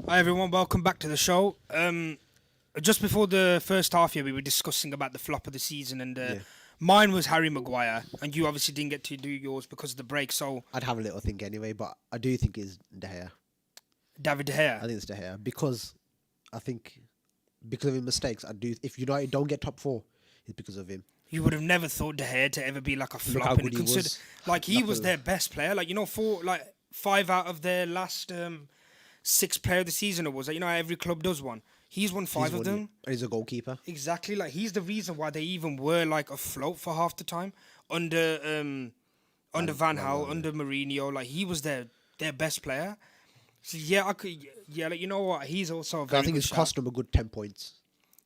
[SPEAKER 2] Hi everyone, welcome back to the show. just before the first half year, we were discussing about the flop of the season, and mine was Harry Maguire, and you obviously didn't get to do yours because of the break. So
[SPEAKER 1] I'd have a little think anyway, but I do think it's De Gea.
[SPEAKER 2] David De Gea.
[SPEAKER 1] I think it's De Gea because I think because of his mistakes, I do. If United don't get top 4, it's because of him.
[SPEAKER 2] You would have never thought De Gea to ever be like a
[SPEAKER 1] Look how
[SPEAKER 2] flop.
[SPEAKER 1] good he was.
[SPEAKER 2] Like he was their best player. Like 5 out of their last 6 player of the season, or was it? Every club does one. He's won 5 of them.
[SPEAKER 1] And he's a goalkeeper.
[SPEAKER 2] Exactly. Like he's the reason why they even were like afloat for half the time under Van Gaal, under Mourinho. Like he was their best player. So yeah, I could. Yeah, like you know what? He's also a very
[SPEAKER 1] I think
[SPEAKER 2] good
[SPEAKER 1] it's
[SPEAKER 2] shout.
[SPEAKER 1] cost him a good 10 points.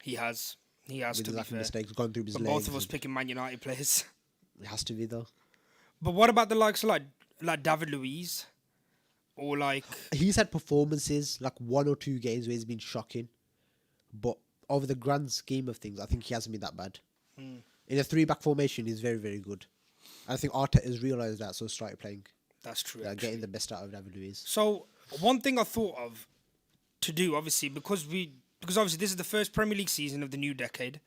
[SPEAKER 2] He has. He has
[SPEAKER 1] With
[SPEAKER 2] to be
[SPEAKER 1] exactly
[SPEAKER 2] fair.
[SPEAKER 1] mistakes gone through his
[SPEAKER 2] But
[SPEAKER 1] legs.
[SPEAKER 2] both of us picking Man United players.
[SPEAKER 1] It has to be though.
[SPEAKER 2] But what about the likes of like David Luiz, or like
[SPEAKER 1] He's had performances like 1 or 2 games where he's been shocking, but over the grand scheme of things, I think he hasn't been that bad. In a 3-back formation, he's very, very good. I think Arteta has realised that, so started playing.
[SPEAKER 2] that's true.
[SPEAKER 1] Getting the best out of David Luiz.
[SPEAKER 2] So one thing I thought of to do, obviously, because obviously this is the first Premier League season of the new decade.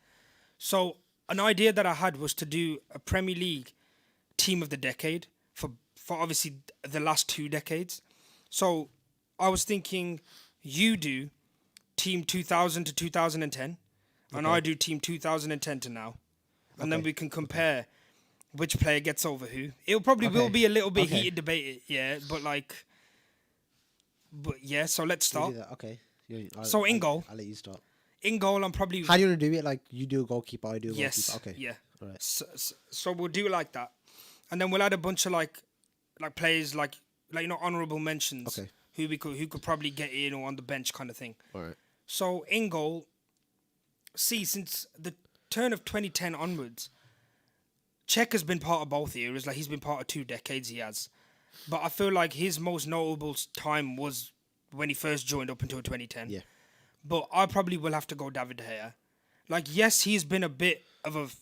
[SPEAKER 2] So an idea that I had was to do a Premier League team of the decade for obviously the last 2 decades. So I was thinking you do team 2000 to 2010, and I do team 2010 to now, and then we can compare which player gets over who. It probably will be a little bit heated debate, yeah, but yeah. So let's start.
[SPEAKER 1] Okay.
[SPEAKER 2] So in goal.
[SPEAKER 1] I'll let you start.
[SPEAKER 2] In goal, I'm probably
[SPEAKER 1] How do you want to do it? Like you do a goalkeeper, I do a
[SPEAKER 2] yes,
[SPEAKER 1] goalkeeper. Okay.
[SPEAKER 2] yeah.
[SPEAKER 1] All right.
[SPEAKER 2] So we'll do it like that, and then we'll add a bunch of like players like honorable mentions.
[SPEAKER 1] Okay.
[SPEAKER 2] Who could probably get in or on the bench kind of thing.
[SPEAKER 1] All right.
[SPEAKER 2] So in goal, since the turn of 2010 onwards, Czech has been part of both eras. Like he's been part of 2 decades. He has, but I feel like his most notable time was when he first joined up until 2010.
[SPEAKER 1] Yeah.
[SPEAKER 2] But I probably will have to go David De Gea. Like yes, he's been a bit of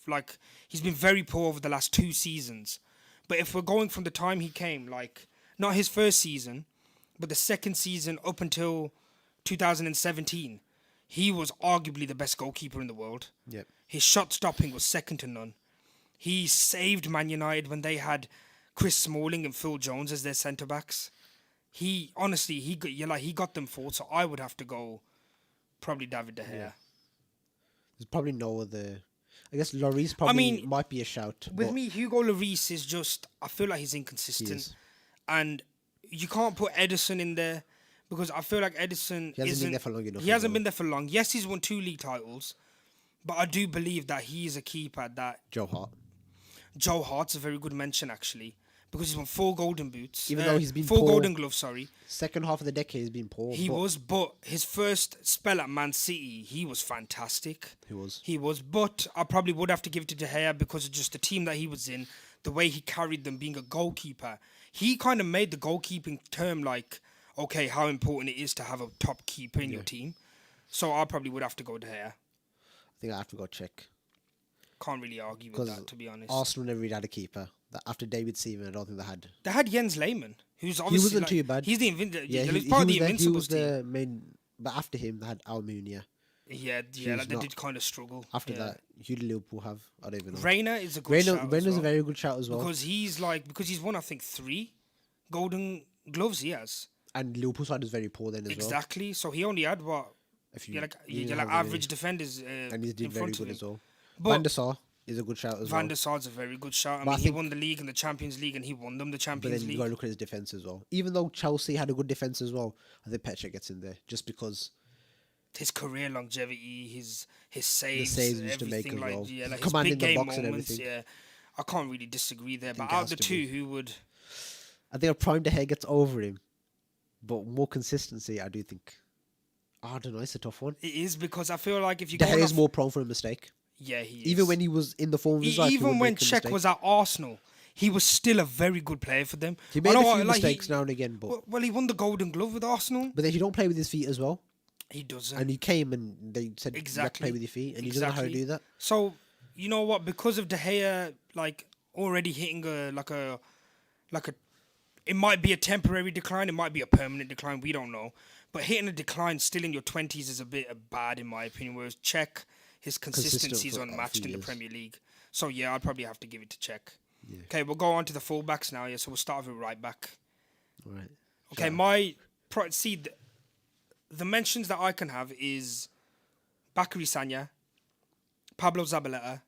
[SPEAKER 2] he's been very poor over the last 2 seasons. But if we're going from the time he came, like not his first season, but the second season up until 2017, he was arguably the best goalkeeper in the world.
[SPEAKER 1] Yep.
[SPEAKER 2] His shot stopping was second to none. He saved Man United when they had Chris Smalling and Phil Jones as their centre backs. He honestly he got them forward. So I would have to go probably David De Gea.
[SPEAKER 1] Yeah. There's probably no other. I guess Lloris probably might be a shout.
[SPEAKER 2] With me, Hugo Lloris is just. I feel like he's inconsistent,
[SPEAKER 1] He is.
[SPEAKER 2] and you can't put Edison in there because I feel like Edison
[SPEAKER 1] He hasn't been there for long enough.
[SPEAKER 2] He hasn't been there for long. Yes, he's won 2 league titles, but I do believe that he is a keeper that
[SPEAKER 1] Joe Hart.
[SPEAKER 2] Joe Hart's a very good mention actually because he's won 4 golden boots.
[SPEAKER 1] Even though he's been
[SPEAKER 2] 4
[SPEAKER 1] poor.
[SPEAKER 2] golden gloves. Sorry,
[SPEAKER 1] Second half of the decade has been poor.
[SPEAKER 2] but his first spell at Man City, he was fantastic.
[SPEAKER 1] He was.
[SPEAKER 2] But I probably would have to give it to De Gea because of just the team that he was in, the way he carried them, being a goalkeeper. He kind of made the goalkeeping term like, okay, how important it is to have a top keeper in your team. So I probably would have to go De Gea.
[SPEAKER 1] I think I have to go check.
[SPEAKER 2] Can't really argue with that, to be honest.
[SPEAKER 1] Arsenal never really had a keeper. After David Seaman, I don't think they had.
[SPEAKER 2] They had Jens Lehmann, who's obviously
[SPEAKER 1] He wasn't too bad.
[SPEAKER 2] He's the he's part of the Invincibles
[SPEAKER 1] He was
[SPEAKER 2] team.
[SPEAKER 1] the main. But after him, they had Almunia.
[SPEAKER 2] Yeah, like they did kind of struggle.
[SPEAKER 1] After that, who did Liverpool have? I don't even know.
[SPEAKER 2] Reina is a good shout.
[SPEAKER 1] Reina's a very good shout as well.
[SPEAKER 2] Because he's won I think 3 golden gloves he has.
[SPEAKER 1] And Liverpool side is very poor then as well.
[SPEAKER 2] Exactly. So he only had what? Like average defenders
[SPEAKER 1] and he did
[SPEAKER 2] in
[SPEAKER 1] very
[SPEAKER 2] front
[SPEAKER 1] good
[SPEAKER 2] of him.
[SPEAKER 1] as well.
[SPEAKER 2] But
[SPEAKER 1] Van der Sar is a good shout as well.
[SPEAKER 2] Van der Sar's a very good shout.
[SPEAKER 1] But I
[SPEAKER 2] he
[SPEAKER 1] think-
[SPEAKER 2] won the league and the Champions League, and he won them the
[SPEAKER 1] But
[SPEAKER 2] Champions
[SPEAKER 1] then you
[SPEAKER 2] League.
[SPEAKER 1] got to look at his defense as well. Even though Chelsea had a good defense as well, I think Petr gets in there just because
[SPEAKER 2] His career longevity, his saves,
[SPEAKER 1] saves he used to make
[SPEAKER 2] everything
[SPEAKER 1] as
[SPEAKER 2] like
[SPEAKER 1] well.
[SPEAKER 2] like his
[SPEAKER 1] Commanding
[SPEAKER 2] big
[SPEAKER 1] the
[SPEAKER 2] game
[SPEAKER 1] box and
[SPEAKER 2] moments.
[SPEAKER 1] everything.
[SPEAKER 2] Yeah, I can't really disagree there. But
[SPEAKER 1] think it
[SPEAKER 2] out
[SPEAKER 1] has
[SPEAKER 2] of the
[SPEAKER 1] to
[SPEAKER 2] 2,
[SPEAKER 1] be.
[SPEAKER 2] who would?
[SPEAKER 1] I think a prime De Gea gets over him, but more consistency, I do think. I don't know. It's a tough one.
[SPEAKER 2] It is because I feel like if you
[SPEAKER 1] De
[SPEAKER 2] go
[SPEAKER 1] Gea
[SPEAKER 2] off,
[SPEAKER 1] is more prone for a mistake.
[SPEAKER 2] yeah, he is.
[SPEAKER 1] Even when he was in the form of his life, he
[SPEAKER 2] even
[SPEAKER 1] would
[SPEAKER 2] when
[SPEAKER 1] make a
[SPEAKER 2] Czech
[SPEAKER 1] mistake.
[SPEAKER 2] was at Arsenal, he was still a very good player for them.
[SPEAKER 1] He
[SPEAKER 2] I
[SPEAKER 1] made
[SPEAKER 2] know
[SPEAKER 1] a few
[SPEAKER 2] what, like,
[SPEAKER 1] mistakes now and again, but
[SPEAKER 2] well, he won the Golden Glove with Arsenal.
[SPEAKER 1] then he don't play with his feet as well.
[SPEAKER 2] He doesn't.
[SPEAKER 1] And he came and they said you have to
[SPEAKER 2] Exactly.
[SPEAKER 1] play with your feet, and he doesn't know how to do that.
[SPEAKER 2] So you know what? Because of De Gea, like already hitting a it might be a temporary decline, it might be a permanent decline, we don't know. But hitting a decline still in your 20s is a bit bad in my opinion, whereas Czech, his consistency is
[SPEAKER 1] for a
[SPEAKER 2] unmatched
[SPEAKER 1] few
[SPEAKER 2] in the
[SPEAKER 1] years.
[SPEAKER 2] Premier League. So yeah, I'd probably have to give it to Czech.
[SPEAKER 1] Yeah.
[SPEAKER 2] Okay, we'll go on to the fullbacks now, yeah, so we'll start with right back.
[SPEAKER 1] All right.
[SPEAKER 2] Okay, the mentions that I can have is Bakary Sagna, Pablo Zabaleta,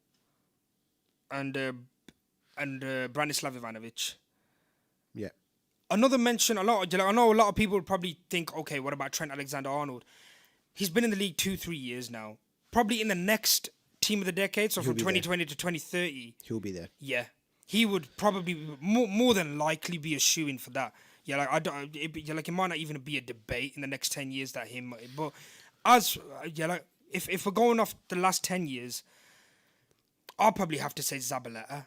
[SPEAKER 2] and Branislav Ivanovic.
[SPEAKER 1] Yeah.
[SPEAKER 2] Another mention, I know a lot of people would probably think, okay, what about Trent Alexander-Arnold? He's been in the league 2-3 years now. Probably in the next team of the decade, so
[SPEAKER 1] He'll
[SPEAKER 2] from
[SPEAKER 1] be
[SPEAKER 2] 2020 to 2030.
[SPEAKER 1] He'll be there.
[SPEAKER 2] Yeah, he would probably more than likely be a shoo-in for that. Yeah, like I don't, it might not even be a debate in the next 10 years that him. But if we're going off the last 10 years, I'll probably have to say Zabaleta.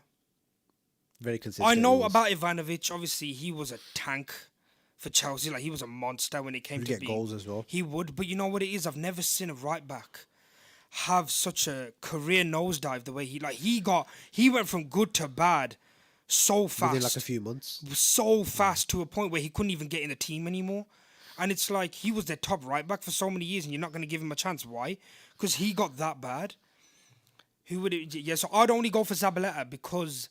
[SPEAKER 1] Very consistent.
[SPEAKER 2] I know
[SPEAKER 1] always.
[SPEAKER 2] about Ivanovic. Obviously, he was a tank for Chelsea. Like he was a monster when it came
[SPEAKER 1] He'd
[SPEAKER 2] to
[SPEAKER 1] get
[SPEAKER 2] being
[SPEAKER 1] goals as well.
[SPEAKER 2] He would, but you know what it is? I've never seen a right back have such a career nosedive the way he went from good to bad so fast.
[SPEAKER 1] Within like a few months.
[SPEAKER 2] So fast to a point where he couldn't even get in the team anymore. And it's like he was their top right back for so many years and you're not going to give him a chance. Why? Because he got that bad. Who would it? Yeah, so I'd only go for Zabaleta because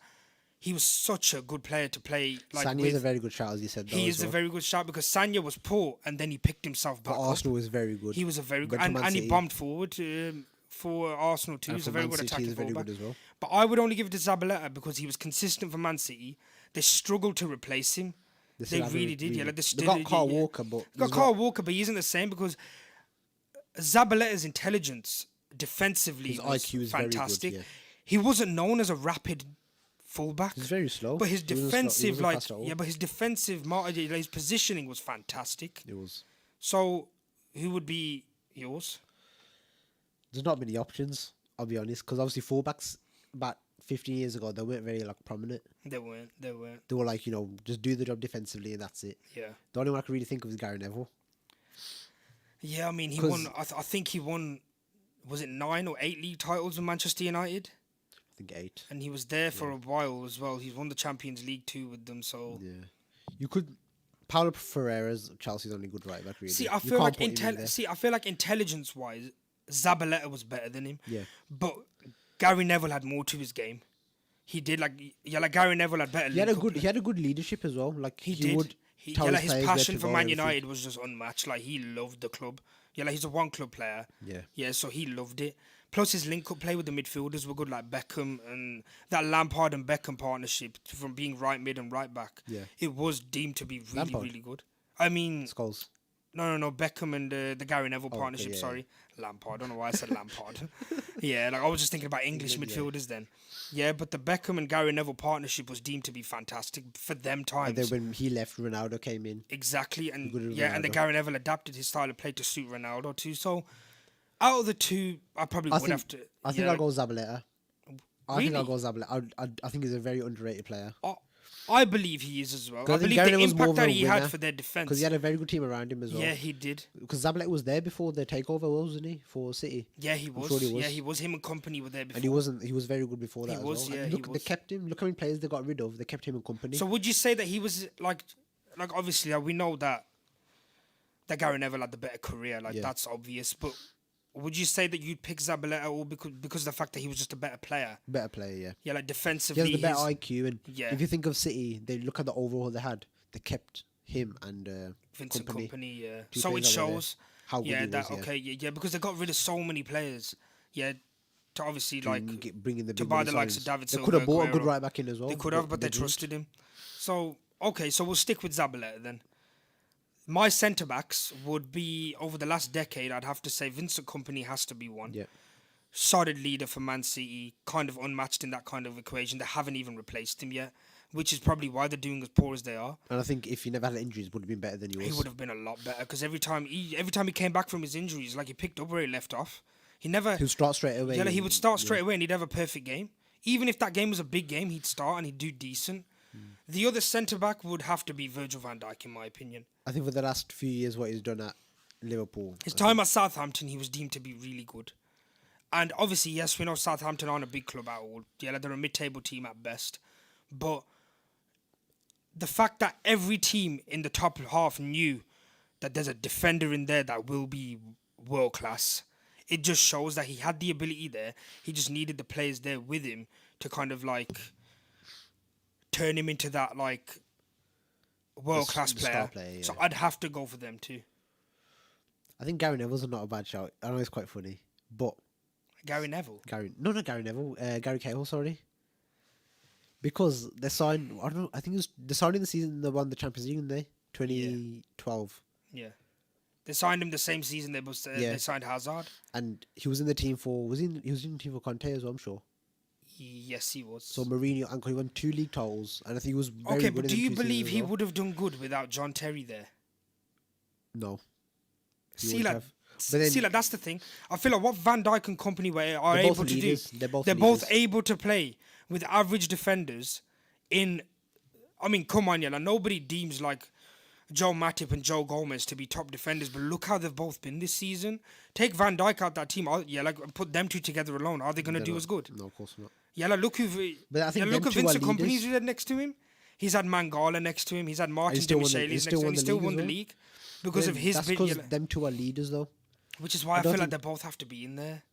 [SPEAKER 2] he was such a good player to play. Like
[SPEAKER 1] Sagna is a very good shout, as you said.
[SPEAKER 2] he is a very good shot because Sagna was poor and then he picked himself back
[SPEAKER 1] But
[SPEAKER 2] up.
[SPEAKER 1] Arsenal was very good.
[SPEAKER 2] He was a very good,
[SPEAKER 1] Went to Man
[SPEAKER 2] and he
[SPEAKER 1] City.
[SPEAKER 2] bombed forward for Arsenal too.
[SPEAKER 1] And
[SPEAKER 2] He's a
[SPEAKER 1] for
[SPEAKER 2] very
[SPEAKER 1] Man
[SPEAKER 2] good
[SPEAKER 1] City,
[SPEAKER 2] attacking
[SPEAKER 1] he's very
[SPEAKER 2] fullback.
[SPEAKER 1] good as well.
[SPEAKER 2] But I would only give it to Zabaleta because he was consistent for Man City. They struggled to replace him. They really did. Yeah, like
[SPEAKER 1] they got Carl Walker, but
[SPEAKER 2] They got Carl Walker, but he isn't the same because Zabaleta's intelligence defensively
[SPEAKER 1] His
[SPEAKER 2] was
[SPEAKER 1] IQ is very good,
[SPEAKER 2] fantastic.
[SPEAKER 1] yeah.
[SPEAKER 2] He wasn't known as a rapid fullback.
[SPEAKER 1] He's very slow.
[SPEAKER 2] But his
[SPEAKER 1] He wasn't
[SPEAKER 2] defensive,
[SPEAKER 1] slow- he wasn't fast at all.
[SPEAKER 2] but his defensive, his positioning was fantastic.
[SPEAKER 1] It was.
[SPEAKER 2] So, who would be yours?
[SPEAKER 1] There's not many options, I'll be honest, because obviously fullbacks about 15 years ago, they weren't very like prominent.
[SPEAKER 2] They weren't.
[SPEAKER 1] They were like, just do the job defensively and that's it.
[SPEAKER 2] Yeah.
[SPEAKER 1] The only one I can really think of is Gary Neville.
[SPEAKER 2] Yeah, I mean, he
[SPEAKER 1] 'Cause-
[SPEAKER 2] won. I think he won. Was it 9 or 8 league titles with Manchester United?
[SPEAKER 1] I think 8.
[SPEAKER 2] And he was there for a while as well. He's won the Champions League too with them. So
[SPEAKER 1] Yeah. You could. Paulo Ferreira's Chelsea's only good right back, really.
[SPEAKER 2] see, I
[SPEAKER 1] You
[SPEAKER 2] feel
[SPEAKER 1] can't
[SPEAKER 2] like
[SPEAKER 1] put him in there.
[SPEAKER 2] I feel like intelligence-wise, Zabaleta was better than him.
[SPEAKER 1] Yeah.
[SPEAKER 2] But Gary Neville had more to his game. He did like Gary Neville had better.
[SPEAKER 1] He had a
[SPEAKER 2] League
[SPEAKER 1] good.
[SPEAKER 2] Cup
[SPEAKER 1] He had a good leadership as well. Like
[SPEAKER 2] He
[SPEAKER 1] he
[SPEAKER 2] did.
[SPEAKER 1] would.
[SPEAKER 2] His
[SPEAKER 1] tell players where
[SPEAKER 2] passion
[SPEAKER 1] to
[SPEAKER 2] for
[SPEAKER 1] go
[SPEAKER 2] Man
[SPEAKER 1] and everything.
[SPEAKER 2] United was just unmatched. Like he loved the club. Yeah, like he's a one club player.
[SPEAKER 1] Yeah.
[SPEAKER 2] Yeah, so he loved it. Plus his link-up play with the midfielders were good, like Beckham and that Lampard and Beckham partnership from being right mid and right back.
[SPEAKER 1] Yeah.
[SPEAKER 2] It was deemed to be really,
[SPEAKER 1] Lampard?
[SPEAKER 2] really good. I mean,
[SPEAKER 1] Skulls.
[SPEAKER 2] no, Beckham and the Gary Neville
[SPEAKER 1] okay,
[SPEAKER 2] partnership.
[SPEAKER 1] yeah,
[SPEAKER 2] Sorry, Lampard. I don't know why I said Lampard. Yeah, like I was just thinking about English midfielders then. Yeah, but the Beckham and Gary Neville partnership was deemed to be fantastic for them
[SPEAKER 1] And
[SPEAKER 2] times.
[SPEAKER 1] then when he left, Ronaldo came in.
[SPEAKER 2] Exactly, and
[SPEAKER 1] Good at
[SPEAKER 2] yeah, and the
[SPEAKER 1] Ronaldo.
[SPEAKER 2] Gary Neville adapted his style of play to suit Ronaldo too. So, out of the two, I probably would have to.
[SPEAKER 1] I think I'll go Zabaleta. I think I'll
[SPEAKER 2] Really?
[SPEAKER 1] go Zabaleta. I think he's a very underrated player.
[SPEAKER 2] I believe he is as well. I
[SPEAKER 1] 'Cause I think
[SPEAKER 2] believe
[SPEAKER 1] Gary
[SPEAKER 2] the
[SPEAKER 1] Neville's more
[SPEAKER 2] impact
[SPEAKER 1] of a
[SPEAKER 2] that he had
[SPEAKER 1] winner,
[SPEAKER 2] for their defense.
[SPEAKER 1] Because he had a very good team around him as well.
[SPEAKER 2] Yeah, he did.
[SPEAKER 1] Because Zabaleta was there before the takeover, wasn't he, for City?
[SPEAKER 2] Yeah, he was.
[SPEAKER 1] sure he was.
[SPEAKER 2] Yeah, he was. Him and company were there before.
[SPEAKER 1] And he wasn't. He was very good before that
[SPEAKER 2] He
[SPEAKER 1] as
[SPEAKER 2] was,
[SPEAKER 1] well.
[SPEAKER 2] yeah,
[SPEAKER 1] And
[SPEAKER 2] he
[SPEAKER 1] look,
[SPEAKER 2] was.
[SPEAKER 1] they kept him. Look how many players they got rid of. They kept him in company.
[SPEAKER 2] So would you say that he was like obviously we know that Gary Neville had the better career, like
[SPEAKER 1] Yeah.
[SPEAKER 2] that's obvious. But would you say that you'd pick Zabaleta or because of the fact that he was just a better player?
[SPEAKER 1] Better player, yeah.
[SPEAKER 2] Yeah, like
[SPEAKER 1] He
[SPEAKER 2] defensively.
[SPEAKER 1] has the better
[SPEAKER 2] his-
[SPEAKER 1] IQ, and
[SPEAKER 2] Yeah.
[SPEAKER 1] if you think of City, they look at the overall they had. They kept him and
[SPEAKER 2] Vincent
[SPEAKER 1] company.
[SPEAKER 2] Company, yeah.
[SPEAKER 1] Two
[SPEAKER 2] So it
[SPEAKER 1] players that were there.
[SPEAKER 2] shows.
[SPEAKER 1] How good
[SPEAKER 2] Yeah,
[SPEAKER 1] he
[SPEAKER 2] that
[SPEAKER 1] was,
[SPEAKER 2] okay, yeah, because they got rid of so many players. Yeah, to obviously like
[SPEAKER 1] bring in the
[SPEAKER 2] to
[SPEAKER 1] big
[SPEAKER 2] buy
[SPEAKER 1] money
[SPEAKER 2] the likes of
[SPEAKER 1] signings.
[SPEAKER 2] David
[SPEAKER 1] They
[SPEAKER 2] Silva.
[SPEAKER 1] could have bought a good
[SPEAKER 2] Aguero.
[SPEAKER 1] right back in as well.
[SPEAKER 2] They could have, but they
[SPEAKER 1] didn't.
[SPEAKER 2] trusted him. So okay, so we'll stick with Zabaleta then. My centre backs would be over the last decade. I'd have to say Vincent Company has to be one.
[SPEAKER 1] Yeah.
[SPEAKER 2] Solid leader for Man City, kind of unmatched in that kind of equation. They haven't even replaced him yet, which is probably why they're doing as poor as they are.
[SPEAKER 1] And I think if he never had injuries, would have been better than he was.
[SPEAKER 2] He would have been a lot better because every time he came back from his injuries, like he picked up where he left off. He never.
[SPEAKER 1] He'll start straight away.
[SPEAKER 2] Yeah, like he
[SPEAKER 1] and-
[SPEAKER 2] would start straight away and he'd have a perfect game. Even if that game was a big game, he'd start and he'd do decent. The other centre back would have to be Virgil van Dijk, in my opinion.
[SPEAKER 1] I think for the last few years, what he's done at Liverpool.
[SPEAKER 2] His time at Southampton, he was deemed to be really good. And obviously, yes, we know Southampton aren't a big club at all. Yeah, like they're a mid-table team at best. But the fact that every team in the top half knew that there's a defender in there that will be world class. It just shows that he had the ability there. He just needed the players there with him to kind of like turn him into that like world class
[SPEAKER 1] the star
[SPEAKER 2] player.
[SPEAKER 1] player,
[SPEAKER 2] So
[SPEAKER 1] yeah.
[SPEAKER 2] I'd have to go for them too.
[SPEAKER 1] I think Gary Neville's not a bad shout. I know it's quite funny, but
[SPEAKER 2] Gary Neville.
[SPEAKER 1] not Gary Neville, Gary Cahill, sorry. Because they signed, I don't know, I think it was they signed in the season they won the Champions League, didn't they? 2012.
[SPEAKER 2] Yeah. They signed him the same season they signed Hazard.
[SPEAKER 1] And he was in the team for he was in the team for Conte as well, I'm sure.
[SPEAKER 2] Yes, he was.
[SPEAKER 1] So Mourinho and he won 2 league titles, and I think he was very
[SPEAKER 2] okay,
[SPEAKER 1] good
[SPEAKER 2] but
[SPEAKER 1] in
[SPEAKER 2] do
[SPEAKER 1] them
[SPEAKER 2] you
[SPEAKER 1] 2
[SPEAKER 2] believe
[SPEAKER 1] seasons
[SPEAKER 2] he
[SPEAKER 1] as well.
[SPEAKER 2] would have done good without John Terry there?
[SPEAKER 1] No. He
[SPEAKER 2] See,
[SPEAKER 1] wouldn't
[SPEAKER 2] like,
[SPEAKER 1] have. But then-
[SPEAKER 2] see, like that's the thing. I feel like what Van Dijk and company are
[SPEAKER 1] They're
[SPEAKER 2] able
[SPEAKER 1] both
[SPEAKER 2] to
[SPEAKER 1] leaders.
[SPEAKER 2] do.
[SPEAKER 1] They're both
[SPEAKER 2] They're
[SPEAKER 1] leaders.
[SPEAKER 2] both able to play with average defenders. I mean, come on, yeah, like nobody deems like Joe Matip and Joe Gomez to be top defenders, but look how they've both been this season. Take Van Dijk out that team, put them two together alone. Are they going to
[SPEAKER 1] They're
[SPEAKER 2] do
[SPEAKER 1] not-
[SPEAKER 2] as good?
[SPEAKER 1] No, of course not.
[SPEAKER 2] Yeah, like look who.
[SPEAKER 1] But I think
[SPEAKER 2] look
[SPEAKER 1] them
[SPEAKER 2] at
[SPEAKER 1] two are
[SPEAKER 2] Vincent Kompany's
[SPEAKER 1] leaders.
[SPEAKER 2] who had next to him. He's had Mangala next to him. He's had Martin
[SPEAKER 1] still won the-
[SPEAKER 2] Demichelis
[SPEAKER 1] he
[SPEAKER 2] next
[SPEAKER 1] still
[SPEAKER 2] to him.
[SPEAKER 1] won
[SPEAKER 2] He
[SPEAKER 1] the
[SPEAKER 2] still
[SPEAKER 1] league
[SPEAKER 2] won
[SPEAKER 1] as
[SPEAKER 2] the
[SPEAKER 1] well.
[SPEAKER 2] league because of his.
[SPEAKER 1] That's because them two are leaders, though.
[SPEAKER 2] Which is why I
[SPEAKER 1] don't
[SPEAKER 2] feel like
[SPEAKER 1] think-
[SPEAKER 2] they both have to be in there.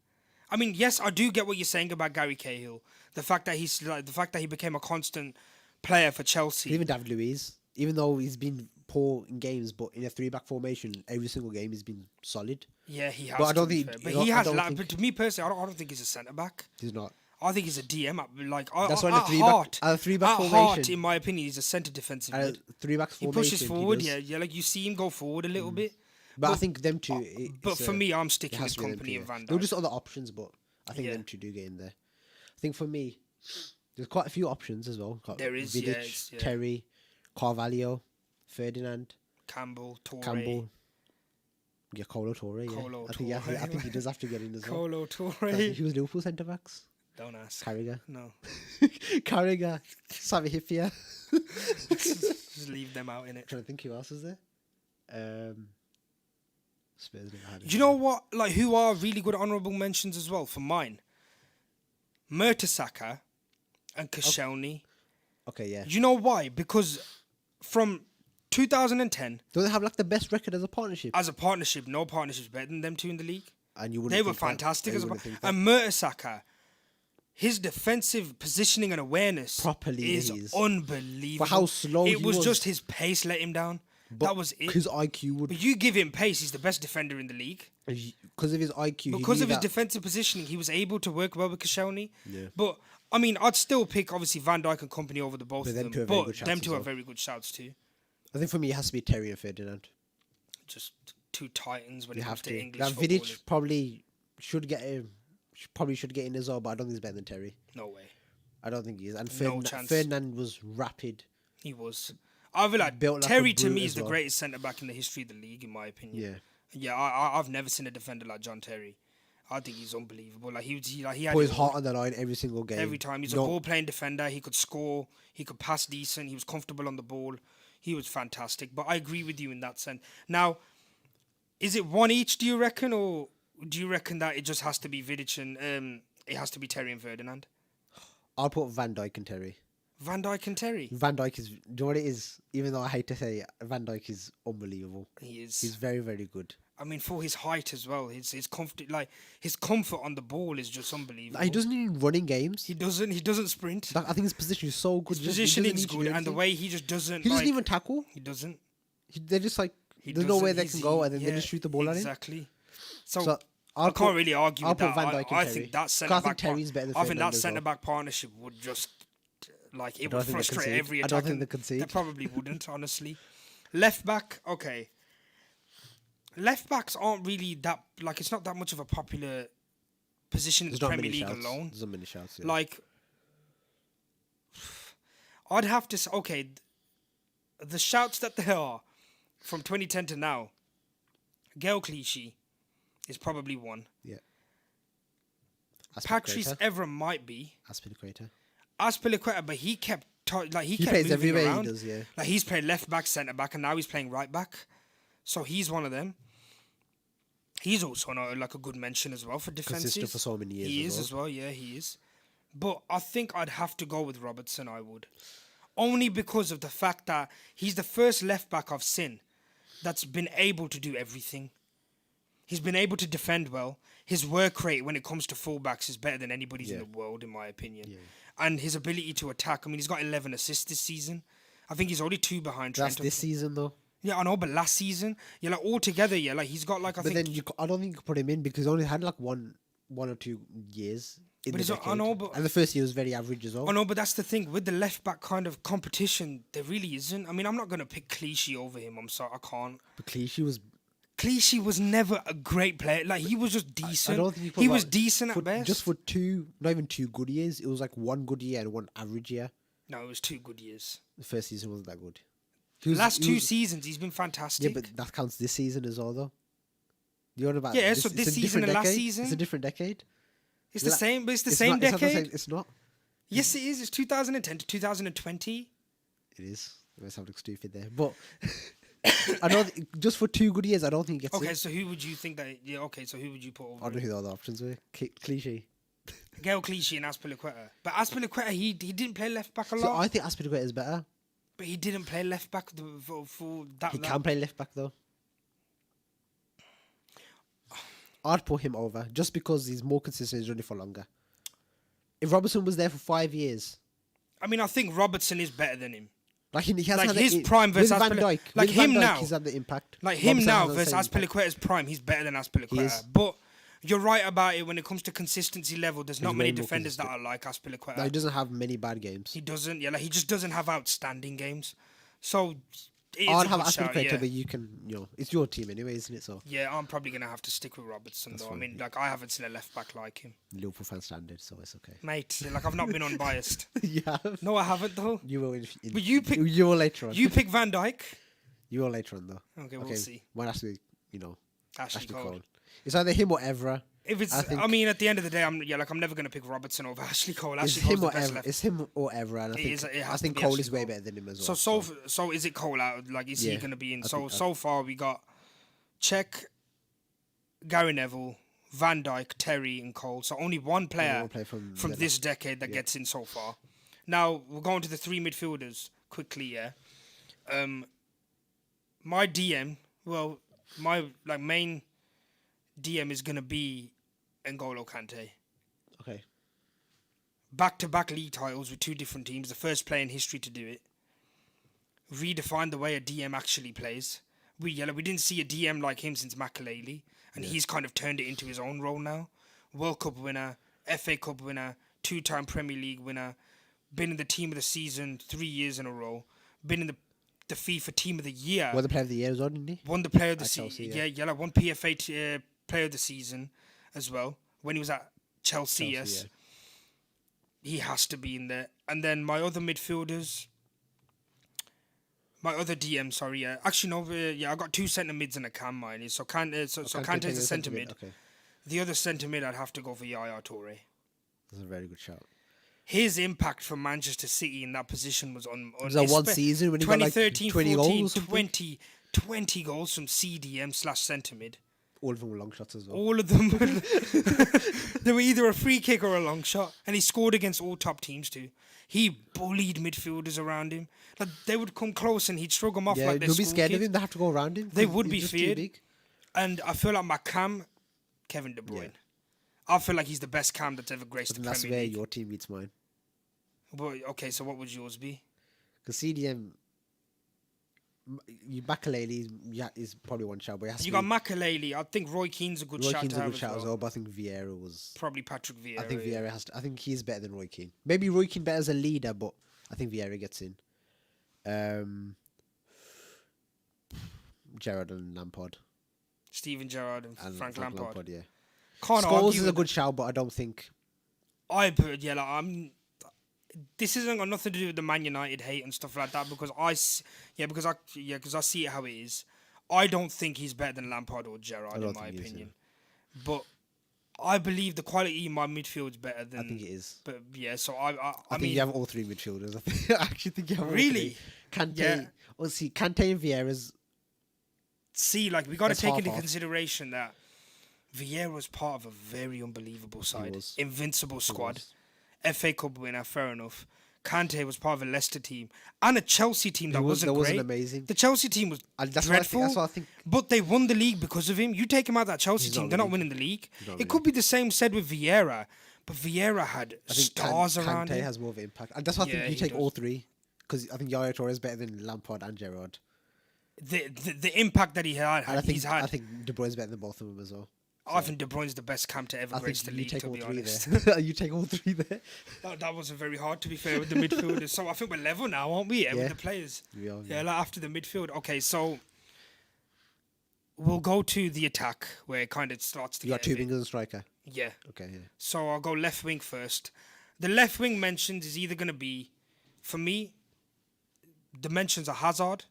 [SPEAKER 2] I mean, yes, I do get what you're saying about Gary Cahill. The fact that he became a constant player for Chelsea.
[SPEAKER 1] Even David Luiz, even though he's been poor in games, but in a 3-back formation, every single game he's been solid.
[SPEAKER 2] Yeah, he has.
[SPEAKER 1] But I don't
[SPEAKER 2] to be
[SPEAKER 1] think-
[SPEAKER 2] fair. But
[SPEAKER 1] you know,
[SPEAKER 2] he
[SPEAKER 1] I
[SPEAKER 2] has.
[SPEAKER 1] don't
[SPEAKER 2] Like,
[SPEAKER 1] think-
[SPEAKER 2] but to me personally, I don't think he's a centre back.
[SPEAKER 1] He's not.
[SPEAKER 2] I think he's a DM.
[SPEAKER 1] That's why in a
[SPEAKER 2] at
[SPEAKER 1] 3-back
[SPEAKER 2] heart,
[SPEAKER 1] at a 3-back
[SPEAKER 2] at heart,
[SPEAKER 1] formation,
[SPEAKER 2] in my opinion, he's a centre defensive
[SPEAKER 1] at a
[SPEAKER 2] mid.
[SPEAKER 1] 3-back
[SPEAKER 2] He
[SPEAKER 1] formation,
[SPEAKER 2] pushes forward.
[SPEAKER 1] does.
[SPEAKER 2] Yeah, like you see him go forward a little bit.
[SPEAKER 1] But I think them two.
[SPEAKER 2] But for me, I'm
[SPEAKER 1] it
[SPEAKER 2] sticking
[SPEAKER 1] has
[SPEAKER 2] with
[SPEAKER 1] to be them
[SPEAKER 2] Company
[SPEAKER 1] two,
[SPEAKER 2] and Van
[SPEAKER 1] There were
[SPEAKER 2] Dijk.
[SPEAKER 1] just other options, but I think
[SPEAKER 2] Yeah.
[SPEAKER 1] them two do get in there. I think for me, there's quite a few options as well. Got
[SPEAKER 2] There is,
[SPEAKER 1] Vidic,
[SPEAKER 2] yeah, it's- yeah.
[SPEAKER 1] Terry, Carvalho, Ferdinand,
[SPEAKER 2] Campbell, Torre,
[SPEAKER 1] Campbell. Yeah, Colo Torre. Yeah,
[SPEAKER 2] Colo
[SPEAKER 1] I think
[SPEAKER 2] Torre.
[SPEAKER 1] I think he does have to get in as well.
[SPEAKER 2] Colo
[SPEAKER 1] I
[SPEAKER 2] Torre.
[SPEAKER 1] think he was Liverpool centre backs.
[SPEAKER 2] Don't ask.
[SPEAKER 1] Carragher,
[SPEAKER 2] No,
[SPEAKER 1] Carragher, Savi Hipia.
[SPEAKER 2] just leave them out in it.
[SPEAKER 1] Trying to think who else is there. Spurs never had it.
[SPEAKER 2] Do you know what? Like, who are really good honourable mentions as well for mine? Mertesacker and Koscielny.
[SPEAKER 1] Okay, yeah.
[SPEAKER 2] Do you know why? Because from 2010,
[SPEAKER 1] Do they have like the best record as a partnership?
[SPEAKER 2] as a partnership, no partnership's better than them two in the league.
[SPEAKER 1] And you wouldn't.
[SPEAKER 2] They were
[SPEAKER 1] think that.
[SPEAKER 2] fantastic
[SPEAKER 1] You
[SPEAKER 2] as a
[SPEAKER 1] wouldn't think that.
[SPEAKER 2] And Mertesacker, his defensive positioning and awareness
[SPEAKER 1] Properly,
[SPEAKER 2] is
[SPEAKER 1] he is.
[SPEAKER 2] unbelievable.
[SPEAKER 1] For how slow
[SPEAKER 2] it
[SPEAKER 1] he
[SPEAKER 2] was
[SPEAKER 1] was.
[SPEAKER 2] just his pace let him down. That was it.
[SPEAKER 1] His IQ would.
[SPEAKER 2] But you give him pace, he's the best defender in the league.
[SPEAKER 1] Because of his IQ. he
[SPEAKER 2] Because
[SPEAKER 1] knew
[SPEAKER 2] of his
[SPEAKER 1] that-
[SPEAKER 2] defensive positioning, he was able to work well with Koscielny.
[SPEAKER 1] Yeah.
[SPEAKER 2] But I mean, I'd still pick obviously Van Dijk and Company over the both
[SPEAKER 1] But
[SPEAKER 2] of
[SPEAKER 1] them
[SPEAKER 2] them.
[SPEAKER 1] two are very
[SPEAKER 2] But
[SPEAKER 1] good shouts
[SPEAKER 2] them
[SPEAKER 1] as
[SPEAKER 2] two are
[SPEAKER 1] well.
[SPEAKER 2] very good shouts too.
[SPEAKER 1] I think for me, it has to be Terry and Ferdinand.
[SPEAKER 2] Just two titans when
[SPEAKER 1] You
[SPEAKER 2] it comes
[SPEAKER 1] have
[SPEAKER 2] to
[SPEAKER 1] to.
[SPEAKER 2] English
[SPEAKER 1] Now,
[SPEAKER 2] football.
[SPEAKER 1] Vidic probably should get him. Probably should get in as well, but I don't think he's better than Terry.
[SPEAKER 2] No way.
[SPEAKER 1] I don't think he is. And
[SPEAKER 2] No chance.
[SPEAKER 1] Ferdinand was rapid.
[SPEAKER 2] He was. I feel like
[SPEAKER 1] Built like a
[SPEAKER 2] Terry to
[SPEAKER 1] brute
[SPEAKER 2] me
[SPEAKER 1] as
[SPEAKER 2] is the
[SPEAKER 1] well.
[SPEAKER 2] greatest centre back in the history of the league, in my opinion.
[SPEAKER 1] Yeah.
[SPEAKER 2] Yeah, I've never seen a defender like John Terry. I think he's unbelievable. Like he had
[SPEAKER 1] Put his
[SPEAKER 2] it
[SPEAKER 1] heart
[SPEAKER 2] all.
[SPEAKER 1] on the line every single game.
[SPEAKER 2] Every time. He's a
[SPEAKER 1] No-
[SPEAKER 2] ball playing defender. He could score. He could pass decent. He was comfortable on the ball. He was fantastic. But I agree with you in that sense. Now, is it one each, do you reckon? Or do you reckon that it just has to be Vidic and it has to be Terry and Ferdinand?
[SPEAKER 1] I'll put Van Dijk and Terry.
[SPEAKER 2] Van Dijk and Terry?
[SPEAKER 1] Van Dijk is. Do you know what it is? Even though I hate to say it, Van Dijk is unbelievable.
[SPEAKER 2] He is.
[SPEAKER 1] He's very, very good.
[SPEAKER 2] I mean, for his height as well, his comfort on the ball is just unbelievable.
[SPEAKER 1] He doesn't even run in games.
[SPEAKER 2] He doesn't sprint.
[SPEAKER 1] I think his position is so good.
[SPEAKER 2] His
[SPEAKER 1] He doesn't
[SPEAKER 2] positioning's
[SPEAKER 1] need to do
[SPEAKER 2] good, and the
[SPEAKER 1] anything.
[SPEAKER 2] way he just doesn't.
[SPEAKER 1] He doesn't
[SPEAKER 2] like,
[SPEAKER 1] even tackle.
[SPEAKER 2] He doesn't.
[SPEAKER 1] They're just like
[SPEAKER 2] He
[SPEAKER 1] there's no way
[SPEAKER 2] doesn't.
[SPEAKER 1] they
[SPEAKER 2] He's-
[SPEAKER 1] can go, and then they
[SPEAKER 2] yeah,
[SPEAKER 1] just shoot the ball at him.
[SPEAKER 2] Exactly. So,
[SPEAKER 1] So
[SPEAKER 2] I can't really argue
[SPEAKER 1] I'll
[SPEAKER 2] with
[SPEAKER 1] put
[SPEAKER 2] that.
[SPEAKER 1] Van Dijk and
[SPEAKER 2] I
[SPEAKER 1] Terry.
[SPEAKER 2] think that
[SPEAKER 1] 'Cause
[SPEAKER 2] centre
[SPEAKER 1] I think
[SPEAKER 2] back.
[SPEAKER 1] Terry's better than
[SPEAKER 2] I think
[SPEAKER 1] Ferdinand
[SPEAKER 2] that
[SPEAKER 1] as well.
[SPEAKER 2] centre back partnership would just like it
[SPEAKER 1] don't
[SPEAKER 2] would
[SPEAKER 1] think they
[SPEAKER 2] frustrate
[SPEAKER 1] concede.
[SPEAKER 2] every
[SPEAKER 1] I
[SPEAKER 2] attack.
[SPEAKER 1] don't think they concede.
[SPEAKER 2] They probably wouldn't, honestly. Left back, okay. Left backs aren't really that like it's not that much of a popular position in
[SPEAKER 1] There's
[SPEAKER 2] the
[SPEAKER 1] not
[SPEAKER 2] Premier
[SPEAKER 1] many
[SPEAKER 2] League
[SPEAKER 1] shouts.
[SPEAKER 2] alone.
[SPEAKER 1] There's not many shouts. Yeah.
[SPEAKER 2] Like, I'd have to say, okay, the shouts that there are from 2010 to now, Gael Clichy is probably one.
[SPEAKER 1] yeah.
[SPEAKER 2] Patrice Evra might be.
[SPEAKER 1] Aspilicueta.
[SPEAKER 2] Aspilicueta, but he kept he kept
[SPEAKER 1] plays
[SPEAKER 2] moving
[SPEAKER 1] everywhere.
[SPEAKER 2] around.
[SPEAKER 1] He does. Yeah.
[SPEAKER 2] Like he's played left back, centre back, and now he's playing right back. So he's one of them. He's also like a good mention as well for defenses.
[SPEAKER 1] Consistent for so many years.
[SPEAKER 2] He
[SPEAKER 1] as
[SPEAKER 2] is
[SPEAKER 1] well.
[SPEAKER 2] as well, yeah, he is. But I think I'd have to go with Robertson, I would. only because of the fact that he's the first left back I've seen that's been able to do everything. He's been able to defend well. His work rate when it comes to fullbacks is better than anybody's in the world, in my opinion. Yeah. And his ability to attack. I mean, he's got 11 assists this season. I think he's only 2 behind Trent.
[SPEAKER 1] That's this season, though.
[SPEAKER 2] Yeah, I know, but last season, yeah, like altogether, yeah, like he's got like I think.
[SPEAKER 1] But then I don't think you could put him in because he only had like one or 2 years. In the decade.
[SPEAKER 2] I know, but
[SPEAKER 1] and the first year was very average as well.
[SPEAKER 2] I know, but that's the thing with the left back kind of competition. There really isn't. I mean, I'm not gonna pick Clichy over him. I'm sorry, I can't.
[SPEAKER 1] But Clichy
[SPEAKER 2] was never a great player. Like he was just decent.
[SPEAKER 1] I don't think
[SPEAKER 2] he was decent at best.
[SPEAKER 1] Just for 2, not even 2 good years. It was like 1 good year and 1 average year.
[SPEAKER 2] No, it was 2 good years.
[SPEAKER 1] The first season wasn't that good.
[SPEAKER 2] Last 2 seasons, he's been fantastic.
[SPEAKER 1] Yeah, but that counts this season as well, though. You know about
[SPEAKER 2] so this season and last season,
[SPEAKER 1] it's a different decade.
[SPEAKER 2] It's the same, but it's the same decade.
[SPEAKER 1] It's not.
[SPEAKER 2] Yes, it is. It's 2010 to 2020.
[SPEAKER 1] It is. I must have looked stupid there, but I don't. Just for 2 good years, I don't think it gets.
[SPEAKER 2] Okay, so who would you think that? Yeah, okay, so who would you put over?
[SPEAKER 1] I don't know who the other options were. Clichy.
[SPEAKER 2] Gael Clichy and Azpilicueta. But Azpilicueta, he didn't play left back a lot.
[SPEAKER 1] So I think Azpilicueta is better.
[SPEAKER 2] But he didn't play left back for that.
[SPEAKER 1] He can play left back though. I'd put him over just because he's more consistent. He's running for longer. If Robertson was there for 5 years,
[SPEAKER 2] I mean, I think Robertson is better than him.
[SPEAKER 1] Like he has
[SPEAKER 2] like
[SPEAKER 1] had
[SPEAKER 2] his prime versus
[SPEAKER 1] Van Dijk.
[SPEAKER 2] Like him now,
[SPEAKER 1] he's had the impact.
[SPEAKER 2] Like him now versus Azpilicueta's prime, he's better than Azpilicueta. But you're right about it when it comes to consistency level. There's not many defenders that are like Azpilicueta.
[SPEAKER 1] No, he doesn't have many bad games.
[SPEAKER 2] He doesn't. Yeah, like he just doesn't have outstanding games. So
[SPEAKER 1] I'd have Azpilicueta, but you can, it's your team anyway, isn't it? So
[SPEAKER 2] yeah, I'm probably gonna have to stick with Robertson though. I mean, like I haven't seen a left back like him.
[SPEAKER 1] Liverpool fan standard, so it's okay,
[SPEAKER 2] mate. Like I've not been unbiased.
[SPEAKER 1] Yeah.
[SPEAKER 2] No, I haven't though.
[SPEAKER 1] You will.
[SPEAKER 2] But you pick.
[SPEAKER 1] You will later on.
[SPEAKER 2] You pick Van Dijk.
[SPEAKER 1] You will later on though.
[SPEAKER 2] Okay, we'll see.
[SPEAKER 1] Might have to be,
[SPEAKER 2] Ashley Cole.
[SPEAKER 1] It's either him or Evra.
[SPEAKER 2] If it's, I mean, at the end of the day, I'm never gonna pick Robertson over Ashley Cole.
[SPEAKER 1] It's him or Evra. It's him or Evra. And I think Cole is way better than him as well.
[SPEAKER 2] So is it Cole out? Like, is he gonna be in? So far we got Czech, Gary Neville, Van Dijk, Terry, and Cole. So only one player from this decade that gets in so far. Now we're going to the 3 midfielders quickly. Yeah. My DM, my main DM is gonna be N'Golo Kante.
[SPEAKER 1] Okay.
[SPEAKER 2] Back-to-back league titles with 2 different teams. The first player in history to do it. Redefine the way a DM actually plays. We didn't see a DM like him since Makelele, and he's kind of turned it into his own role now. World Cup winner, FA Cup winner, 2-time Premier League winner, been in the team of the season 3 years in a row, been in the FIFA Team of the Year.
[SPEAKER 1] Won the Player of the Year as well, didn't he?
[SPEAKER 2] Won the Player of the Season. Yeah, won PFA Player of the Season as well when he was at Chelsea. Yes, he has to be in there. And then my other midfielders, my other DM. Sorry, actually no. I got 2 centre mids and a cam. Mine is so Kante's a centre mid. Okay. The other centre mid, I'd have to go for Yaya Toure.
[SPEAKER 1] That's a very good shout.
[SPEAKER 2] His impact for Manchester City in that position was on
[SPEAKER 1] was that one season when he got like 20 goals,
[SPEAKER 2] 20 goals from CDM/centre mid.
[SPEAKER 1] All of them were long shots as well.
[SPEAKER 2] All of them. They were either a free kick or a long shot, and he scored against all top teams too. He bullied midfielders around him. Like they would come close and he'd shrug them off like they're
[SPEAKER 1] they'd be scared of him. They have to go around him.
[SPEAKER 2] They would be feared. And I feel like my cam, Kevin De Bruyne. I feel like he's the best cam that's ever graced the Premier League.
[SPEAKER 1] That's where your team meets mine.
[SPEAKER 2] Well, okay, so what would yours be?
[SPEAKER 1] Because CDM, Makelele is probably one shout, but it has
[SPEAKER 2] you got Makelele. I think Roy Keane's a good shout. Roy Keane's a good shout as well,
[SPEAKER 1] but I think Vieira was
[SPEAKER 2] probably Patrick Vieira.
[SPEAKER 1] I think Vieira has to. I think he's better than Roy Keane. Maybe Roy Keane better as a leader, but I think Vieira gets in. Gerrard and Lampard.
[SPEAKER 2] Steven Gerrard and Frank Lampard.
[SPEAKER 1] Yeah.
[SPEAKER 2] Scholes
[SPEAKER 1] is a good shout, but I don't think.
[SPEAKER 2] This isn't got nothing to do with the Man United hate and stuff like that because I see it how it is. I don't think he's better than Lampard or Gerrard in my opinion, but I believe the quality in my midfield is better than.
[SPEAKER 1] I think it is.
[SPEAKER 2] But yeah, so I
[SPEAKER 1] think you have all 3 midfielders. I actually think you have
[SPEAKER 2] really.
[SPEAKER 1] Kante. Yeah. Well, see, Kante and Vieira's.
[SPEAKER 2] See, like we got to take into consideration that Vieira was part of a very unbelievable side, invincible squad. FA Cup winner, fair enough. Kante was part of a Leicester team and a Chelsea team that wasn't great.
[SPEAKER 1] Amazing.
[SPEAKER 2] The Chelsea team was
[SPEAKER 1] And that's
[SPEAKER 2] dreadful.
[SPEAKER 1] What I think.
[SPEAKER 2] But they won the league because of him. You take him out of that Chelsea
[SPEAKER 1] He's
[SPEAKER 2] team,
[SPEAKER 1] not
[SPEAKER 2] they're not
[SPEAKER 1] really-
[SPEAKER 2] winning the league.
[SPEAKER 1] not
[SPEAKER 2] It could be the same said with Vieira, but Vieira had
[SPEAKER 1] I think
[SPEAKER 2] stars around
[SPEAKER 1] Kante
[SPEAKER 2] him.
[SPEAKER 1] has more of an impact, and that's why I
[SPEAKER 2] Yeah,
[SPEAKER 1] think you
[SPEAKER 2] he
[SPEAKER 1] take
[SPEAKER 2] does.
[SPEAKER 1] all three, because I think Yaya Toure is better than Lampard and Gerrard,
[SPEAKER 2] The impact that he had,
[SPEAKER 1] and
[SPEAKER 2] he's had.
[SPEAKER 1] I think De Bruyne is better than both of them as well.
[SPEAKER 2] I think De Bruyne's the best camp to ever
[SPEAKER 1] I
[SPEAKER 2] grace the
[SPEAKER 1] think you
[SPEAKER 2] league,
[SPEAKER 1] take
[SPEAKER 2] to
[SPEAKER 1] all
[SPEAKER 2] be
[SPEAKER 1] three
[SPEAKER 2] honest.
[SPEAKER 1] there. You take all three there.
[SPEAKER 2] That wasn't very hard, to be fair, with the midfielders. So I think we're level now, aren't we? Yeah,
[SPEAKER 1] Yeah.
[SPEAKER 2] with the players.
[SPEAKER 1] We are,
[SPEAKER 2] Yeah, like after the midfield. Okay, so we'll go to the attack where it kind of starts to
[SPEAKER 1] You got
[SPEAKER 2] get a
[SPEAKER 1] two
[SPEAKER 2] bit-
[SPEAKER 1] wingers and striker.
[SPEAKER 2] Yeah.
[SPEAKER 1] Okay, yeah.
[SPEAKER 2] So I'll go left wing first. The left wing mentions is either going to be, for me, the mentions are Hazard,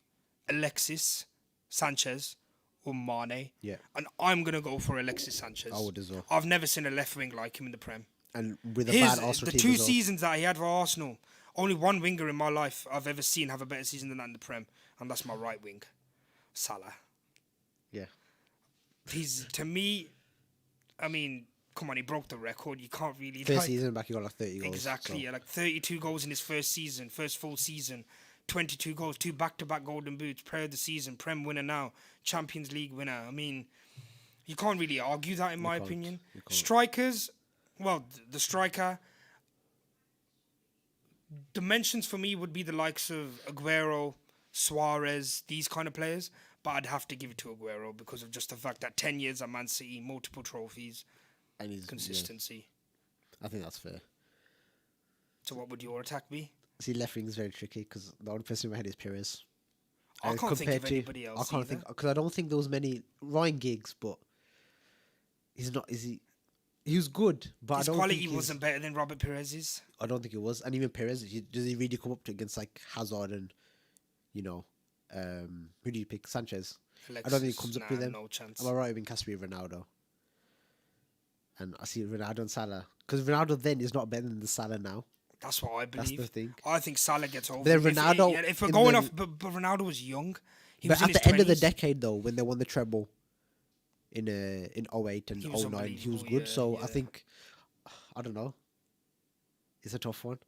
[SPEAKER 2] Alexis, Sanchez, or Mane.
[SPEAKER 1] Yeah.
[SPEAKER 2] And I'm going to go for Alexis Sanchez.
[SPEAKER 1] I would as well.
[SPEAKER 2] I've never seen a left wing like him in the Prem.
[SPEAKER 1] And with a
[SPEAKER 2] His,
[SPEAKER 1] bad Arsenal
[SPEAKER 2] the
[SPEAKER 1] team
[SPEAKER 2] two
[SPEAKER 1] as well.
[SPEAKER 2] seasons that he had for Arsenal, only one winger in my life I've ever seen have a better season than that in the Prem, and that's my right wing, Salah.
[SPEAKER 1] Yeah.
[SPEAKER 2] He's, to me, I mean, come on, he broke the record. You can't really...
[SPEAKER 1] First
[SPEAKER 2] like-
[SPEAKER 1] season back, he got like 30 goals.
[SPEAKER 2] Exactly,
[SPEAKER 1] so-
[SPEAKER 2] yeah, like 32 goals in his first season, first full season, 22 goals, 2 back-to-back Golden Boots, Player of the Season, Prem winner now, Champions League winner. I mean, you can't really argue that, in my
[SPEAKER 1] can't.
[SPEAKER 2] opinion.
[SPEAKER 1] You can't.
[SPEAKER 2] Strikers, well, the striker, dimensions for me would be the likes of Aguero, Suarez, these kind of players, but I'd have to give it to Aguero because of just the fact that 10 years at Man City, multiple trophies,
[SPEAKER 1] And he's
[SPEAKER 2] consistency.
[SPEAKER 1] Yeah, I think that's fair.
[SPEAKER 2] So what would your attack be?
[SPEAKER 1] See, left wing is very tricky because the only person in my head is Perez.
[SPEAKER 2] I can't think
[SPEAKER 1] compared
[SPEAKER 2] of
[SPEAKER 1] to-
[SPEAKER 2] anybody else.
[SPEAKER 1] I can't
[SPEAKER 2] either.
[SPEAKER 1] think because I don't think there was many Ryan Giggs, but he's not. Is he? He was good, but
[SPEAKER 2] His
[SPEAKER 1] I don't
[SPEAKER 2] quality
[SPEAKER 1] think he's-
[SPEAKER 2] wasn't better than Robert Perez's.
[SPEAKER 1] I don't think it was, and even Perez, does he really come up to against like Hazard and you know, who do you pick? Sanchez. I don't think he comes up with them.
[SPEAKER 2] No chance.
[SPEAKER 1] Am I right? In Casper Ronaldo, and I see Ronaldo and Salah because Ronaldo then is not better than the Salah now.
[SPEAKER 2] That's what I
[SPEAKER 1] That's
[SPEAKER 2] believe.
[SPEAKER 1] the thing.
[SPEAKER 2] I think Salah gets over.
[SPEAKER 1] then
[SPEAKER 2] him.
[SPEAKER 1] Ronaldo
[SPEAKER 2] If we're
[SPEAKER 1] in
[SPEAKER 2] going
[SPEAKER 1] the-
[SPEAKER 2] off, but Ronaldo was young. He
[SPEAKER 1] But
[SPEAKER 2] was in
[SPEAKER 1] at
[SPEAKER 2] his
[SPEAKER 1] the end of the
[SPEAKER 2] 20s.
[SPEAKER 1] decade, though, when they won the treble in 08 and
[SPEAKER 2] He was
[SPEAKER 1] 09, he was
[SPEAKER 2] unbelievable,
[SPEAKER 1] good.
[SPEAKER 2] yeah,
[SPEAKER 1] so
[SPEAKER 2] yeah.
[SPEAKER 1] I think, I don't know. It's a tough one.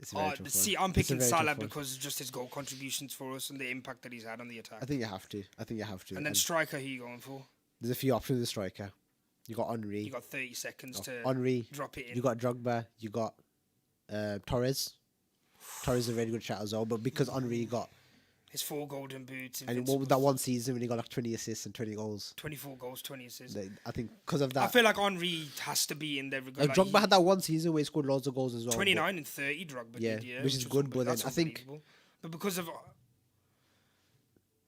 [SPEAKER 1] It's a very tough one.
[SPEAKER 2] See, I'm
[SPEAKER 1] It's a
[SPEAKER 2] picking
[SPEAKER 1] very
[SPEAKER 2] Salah
[SPEAKER 1] tough one.
[SPEAKER 2] because of just his goal contributions for us and the impact that he's had on the attack.
[SPEAKER 1] I think you have to.
[SPEAKER 2] And then striker, who you going for?
[SPEAKER 1] There's a few options with striker. You got Henri.
[SPEAKER 2] You got 30 seconds to
[SPEAKER 1] Henri.
[SPEAKER 2] drop it in.
[SPEAKER 1] You got Drogba. You got Torres. Torres is a very good shot as well. But because Henri got,
[SPEAKER 2] his 4 golden boots.
[SPEAKER 1] and what was that one season when he got like 20 assists and 20 goals?
[SPEAKER 2] 24 goals, 20 assists.
[SPEAKER 1] I think because of
[SPEAKER 2] I
[SPEAKER 1] that.
[SPEAKER 2] feel like Henri has to be in there. Like
[SPEAKER 1] Drogba had that one season where he scored loads of goals as well. but-
[SPEAKER 2] 29 and 30 Drogba
[SPEAKER 1] Yeah,
[SPEAKER 2] did, yeah.
[SPEAKER 1] which is good,
[SPEAKER 2] unbe-
[SPEAKER 1] but then
[SPEAKER 2] that's
[SPEAKER 1] I think-
[SPEAKER 2] unbelievable.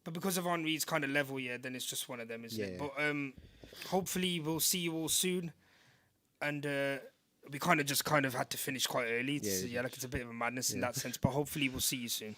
[SPEAKER 2] But because of Henri's kind of level, yeah, then it's just one of them, isn't it?
[SPEAKER 1] Yeah.
[SPEAKER 2] But hopefully we'll see you all soon. And we kind of had to finish quite early. It's,
[SPEAKER 1] Yeah.
[SPEAKER 2] like it's a bit of a madness in that sense. But hopefully we'll see you soon.